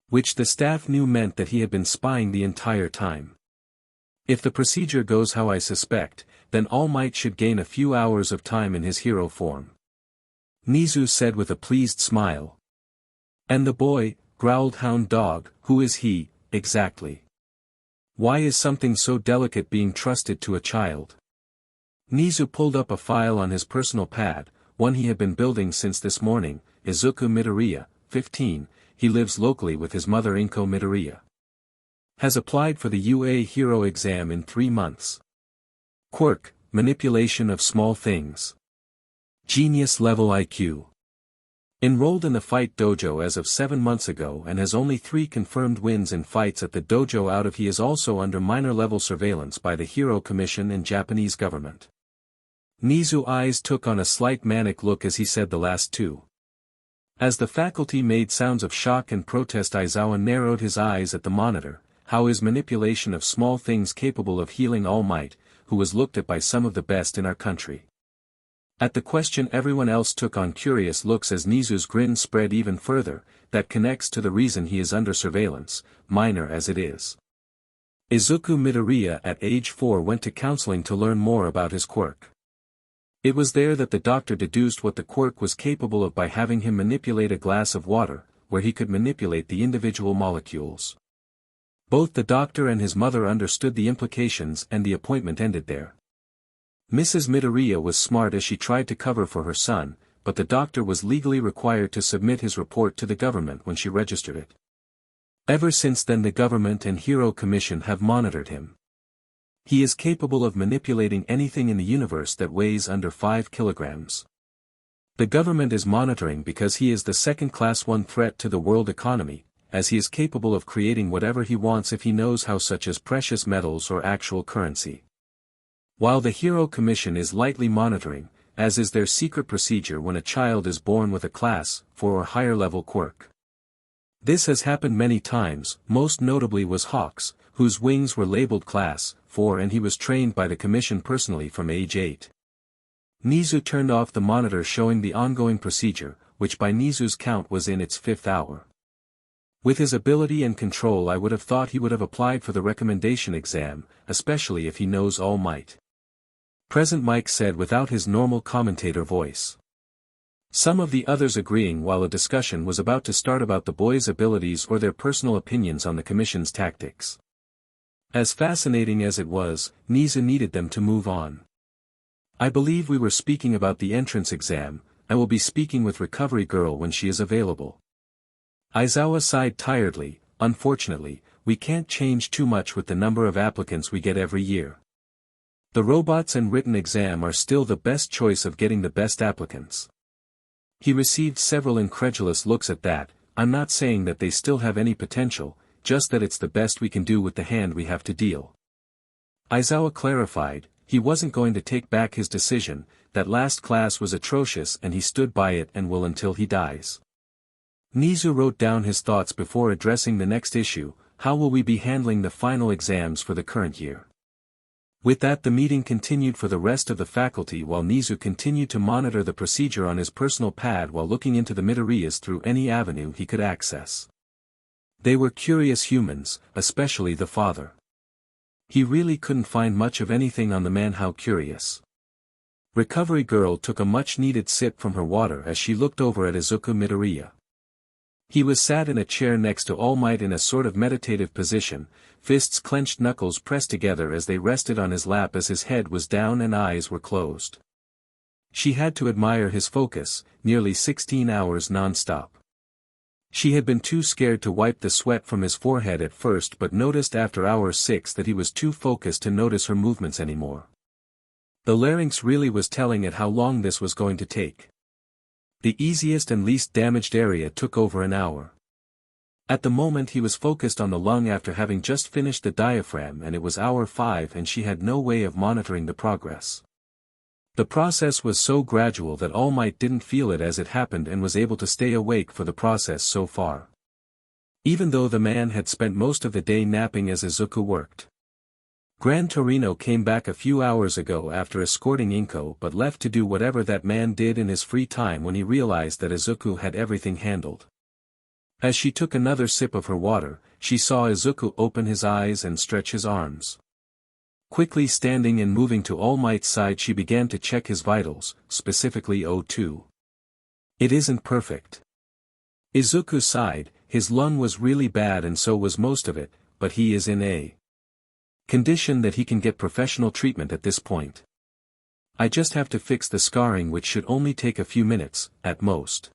Which the staff knew meant that he had been spying the entire time. "If the procedure goes how I suspect, then All Might should gain a few hours of time in his hero form," Nizu said with a pleased smile. "And the boy," growled Hound Dog, "who is he, exactly? Why is something so delicate being trusted to a child?" Nizu pulled up a file on his personal pad, one he had been building since this morning. Izuku Midoriya, 15, he lives locally with his mother Inko Midoriya. Has applied for the UA Hero exam in 3 months. Quirk, manipulation of small things. Genius level IQ. Enrolled in the fight dojo as of 7 months ago and has only 3 confirmed wins in fights at the dojo out of. He is also under minor level surveillance by the Hero Commission and Japanese government. Nizu's eyes took on a slight manic look as he said the last 2. As the faculty made sounds of shock and protest, Izawa narrowed his eyes at the monitor. How is manipulation of small things capable of healing All Might, who was looked at by some of the best in our country? At the question everyone else took on curious looks as Nizu's grin spread even further. That connects to the reason he is under surveillance, minor as it is. Izuku Midoriya at age 4 went to counseling to learn more about his quirk. It was there that the doctor deduced what the quirk was capable of by having him manipulate a glass of water, where he could manipulate the individual molecules. Both the doctor and his mother understood the implications and the appointment ended there. Mrs. Midoriya was smart as she tried to cover for her son, but the doctor was legally required to submit his report to the government when she registered it. Ever since then the government and Hero Commission have monitored him. He is capable of manipulating anything in the universe that weighs under 5 kilograms. The government is monitoring because he is the second class 1 threat to the world economy, as he is capable of creating whatever he wants if he knows how, such as precious metals or actual currency. While the Hero Commission is lightly monitoring, as is their secret procedure when a child is born with a class 4 or higher level quirk. This has happened many times, most notably was Hawks, whose wings were labeled class 4 and he was trained by the Commission personally from age 8. Nizu turned off the monitor showing the ongoing procedure, which by Nizu's count was in its 5th hour. With his ability and control I would have thought he would have applied for the recommendation exam, especially if he knows All Might. Present Mike said without his normal commentator voice. Some of the others agreeing while a discussion was about to start about the boys' abilities or their personal opinions on the Commission's tactics. As fascinating as it was, Nizu needed them to move on. I believe we were speaking about the entrance exam. I will be speaking with Recovery Girl when she is available. Izawa sighed tiredly. Unfortunately, we can't change too much with the number of applicants we get every year. The robots and written exam are still the best choice of getting the best applicants. He received several incredulous looks at that. I'm not saying that they still have any potential, just that it's the best we can do with the hand we have to deal. Izawa clarified, he wasn't going to take back his decision. That last class was atrocious and he stood by it and will until he dies. Nizu wrote down his thoughts before addressing the next issue. How will we be handling the final exams for the current year? With that the meeting continued for the rest of the faculty while Nizu continued to monitor the procedure on his personal pad while looking into the Midoriyas through any avenue he could access. They were curious humans, especially the father. He really couldn't find much of anything on the man. How curious. Recovery Girl took a much-needed sip from her water as she looked over at Izuku Midoriya. He was sat in a chair next to All Might in a sort of meditative position, fists clenched, knuckles pressed together as they rested on his lap as his head was down and eyes were closed. She had to admire his focus, nearly 16 hours non-stop. She had been too scared to wipe the sweat from his forehead at first but noticed after hour 6 that he was too focused to notice her movements anymore. The larynx really was telling it how long this was going to take. The easiest and least damaged area took over an hour. At the moment he was focused on the lung after having just finished the diaphragm, and it was hour 5 and she had no way of monitoring the progress. The process was so gradual that All Might didn't feel it as it happened and was able to stay awake for the process so far. Even though the man had spent most of the day napping as Izuku worked. Gran Torino came back a few hours ago after escorting Inko but left to do whatever that man did in his free time when he realized that Izuku had everything handled. As she took another sip of her water, she saw Izuku open his eyes and stretch his arms. Quickly standing and moving to All Might's side she began to check his vitals, specifically O2. It isn't perfect. Izuku sighed, his lung was really bad and so was most of it, but he is in a condition that he can get professional treatment at this point. I just have to fix the scarring, which should only take a few minutes, at most.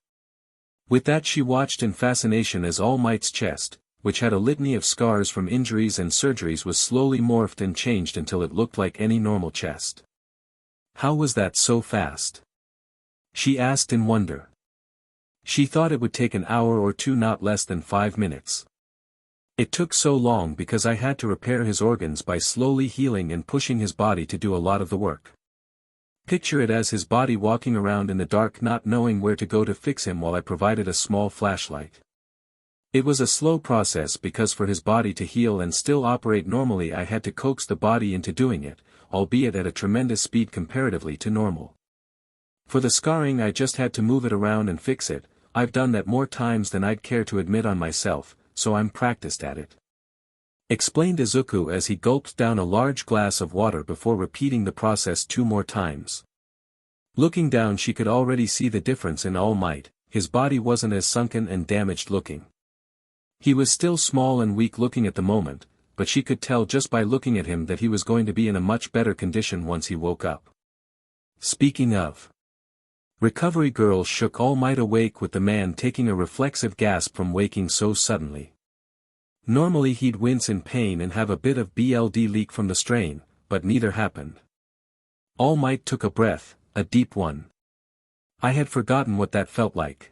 With that she watched in fascination as All Might's chest, which had a litany of scars from injuries and surgeries, was slowly morphed and changed until it looked like any normal chest. How was that so fast? She asked in wonder. She thought it would take an hour or two, not less than 5 minutes. It took so long because I had to repair his organs by slowly healing and pushing his body to do a lot of the work. Picture it as his body walking around in the dark, not knowing where to go to fix him, while I provided a small flashlight. It was a slow process because for his body to heal and still operate normally I had to coax the body into doing it, albeit at a tremendous speed comparatively to normal. For the scarring I just had to move it around and fix it. I've done that more times than I'd care to admit on myself, so I'm practiced at it. Explained Izuku as he gulped down a large glass of water before repeating the process 2 more times. Looking down she could already see the difference in All Might. His body wasn't as sunken and damaged looking. He was still small and weak looking at the moment, but she could tell just by looking at him that he was going to be in a much better condition once he woke up. Speaking of, Recovery Girl shook All Might awake, with the man taking a reflexive gasp from waking so suddenly. Normally he'd wince in pain and have a bit of blood leak from the strain, but neither happened. All Might took a breath, a deep one. I had forgotten what that felt like.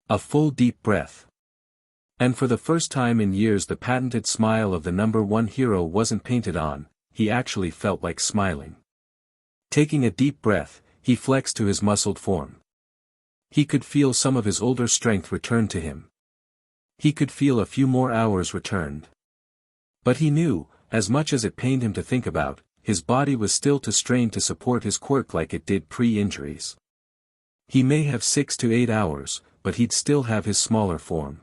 A full deep breath. And for the first time in years the patented smile of the #1 hero wasn't painted on, he actually felt like smiling. Taking a deep breath, he flexed to his muscled form. He could feel some of his older strength return to him. He could feel a few more hours returned. But he knew, as much as it pained him to think about, his body was still too strained to support his quirk like it did pre-injuries. He may have 6 to 8 hours, but he'd still have his smaller form.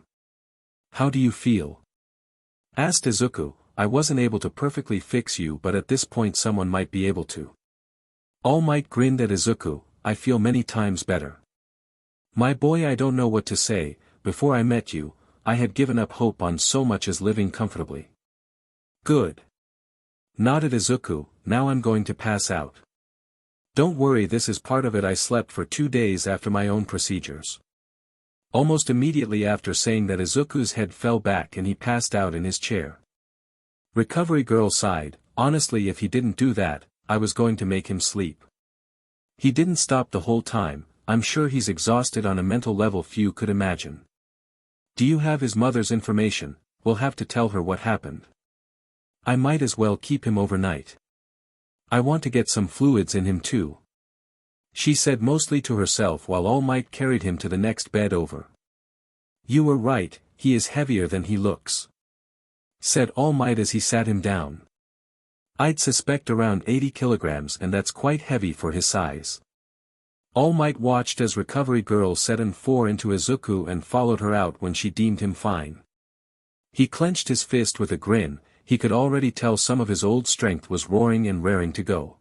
How do you feel? Asked Izuku. I wasn't able to perfectly fix you, but at this point someone might be able to. All Might grinned at Izuku. I feel many times better. My boy, I don't know what to say. Before I met you, I had given up hope on so much as living comfortably. Good. Nodded Izuku. Now I'm going to pass out. Don't worry, this is part of it. I slept for 2 days after my own procedures. Almost immediately after saying that, Izuku's head fell back and he passed out in his chair. Recovery Girl sighed. Honestly, if he didn't do that, I was going to make him sleep. He didn't stop the whole time. I'm sure he's exhausted on a mental level few could imagine. Do you have his mother's information? We'll have to tell her what happened. I might as well keep him overnight. I want to get some fluids in him too. She said mostly to herself while All Might carried him to the next bed over. You were right, he is heavier than he looks. Said All Might as he sat him down. I'd suspect around 80 kilograms, and that's quite heavy for his size. All Might watched as Recovery Girl set an 4 into Izuku and followed her out when she deemed him fine. He clenched his fist with a grin. He could already tell some of his old strength was roaring and raring to go.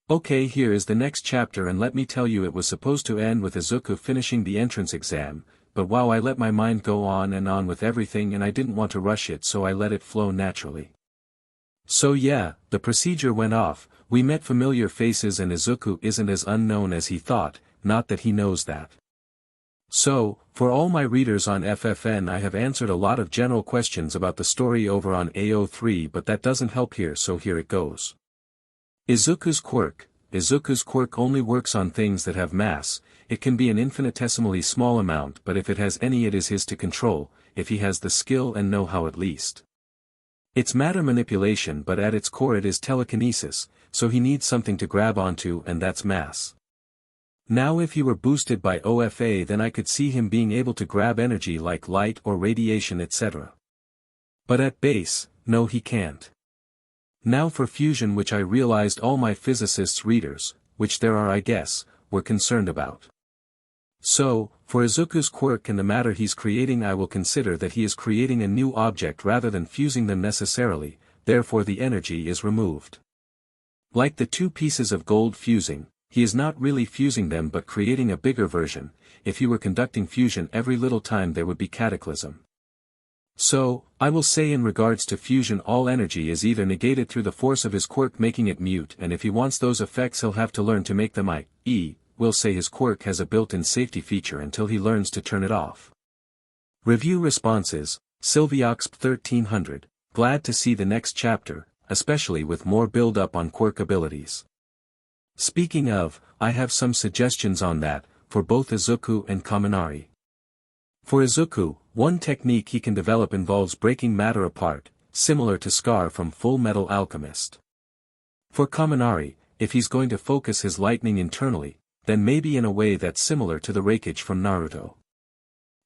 Okay, here is the next chapter, and let me tell you, it was supposed to end with Izuku finishing the entrance exam, but wow, I let my mind go on and on with everything and I didn't want to rush it, so I let it flow naturally. So yeah, the procedure went off, we met familiar faces and Izuku isn't as unknown as he thought, not that he knows that. So, for all my readers on FFN, I have answered a lot of general questions about the story over on AO3, but that doesn't help here, so here it goes. Izuku's quirk. Izuku's quirk only works on things that have mass. It can be an infinitesimally small amount, but if it has any, it is his to control, if he has the skill and know-how at least. It's matter manipulation, but at its core it is telekinesis, so he needs something to grab onto, and that's mass. Now if he were boosted by OFA, then I could see him being able to grab energy like light or radiation, etc. But at base, no, he can't. Now for fusion, which I realized all my physicists readers, which there are I guess, were concerned about. So, for Izuku's quirk and the matter he's creating, I will consider that he is creating a new object rather than fusing them necessarily, therefore the energy is removed. Like the 2 pieces of gold fusing, he is not really fusing them but creating a bigger version. If he were conducting fusion every little time, there would be cataclysm. So, I will say in regards to fusion all energy is either negated through the force of his quirk making it mute, and if he wants those effects he'll have to learn to make them i.e., we'll say his quirk has a built-in safety feature until he learns to turn it off. Review responses, Sylvioxp 1300, glad to see the next chapter, especially with more build-up on quirk abilities. Speaking of, I have some suggestions on that, for both Izuku and Kaminari. For Izuku, one technique he can develop involves breaking matter apart, similar to Scar from Full Metal Alchemist. For Kaminari, if he's going to focus his lightning internally, then maybe in a way that's similar to the Raikage from Naruto.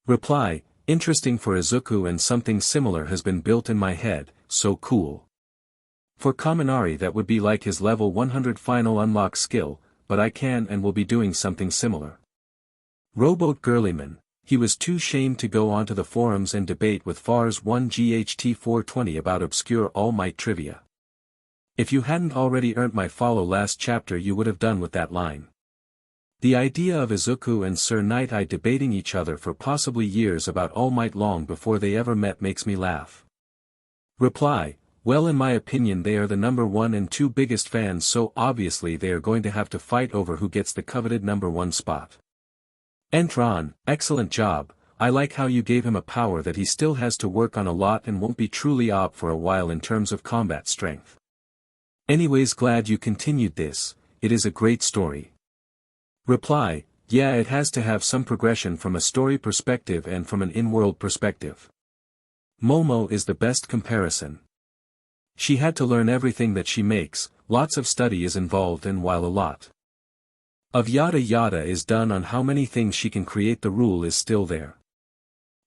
Reply, interesting for Izuku and something similar has been built in my head, so cool. For Kaminari that would be like his level 100 final unlock skill, but I can and will be doing something similar. Rowboat Girlyman, he was too shamed to go onto the forums and debate with Fars 1 GHT 420 about obscure All Might trivia. If you hadn't already earned my follow last chapter you would have done with that line. The idea of Izuku and Sir Night-Eye debating each other for possibly years about All Might long before they ever met makes me laugh. Reply, well in my opinion they are the number 1 and 2 biggest fans so obviously they are going to have to fight over who gets the coveted number 1 spot. Entron, excellent job, I like how you gave him a power that he still has to work on a lot and won't be truly OP for a while in terms of combat strength. Anyways glad you continued this, it is a great story. Reply, yeah it has to have some progression from a story perspective and from an in-world perspective. Momo is the best comparison. She had to learn everything that she makes, lots of study is involved and while a lot of yada yada is done on how many things she can create the rule is still there.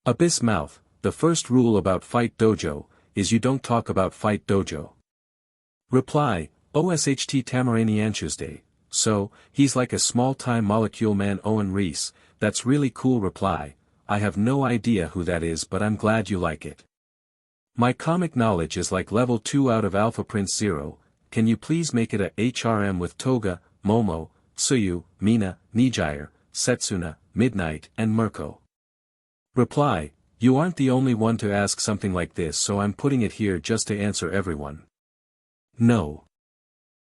Abyss Mouth, the first rule about Fight Dojo, is you don't talk about Fight Dojo. Reply, OSHT Tamaraniantuesday, so, he's like a small-time molecule man Owen Reese, that's really cool. Reply, I have no idea who that is but I'm glad you like it. My comic knowledge is like level 2 out of Alpha Prince 0, can you please make it a HRM with Toga, Momo, Tsuyu, Mina, Nijire, Setsuna, Midnight and Mirko. Reply, you aren't the only one to ask something like this so I'm putting it here just to answer everyone. No.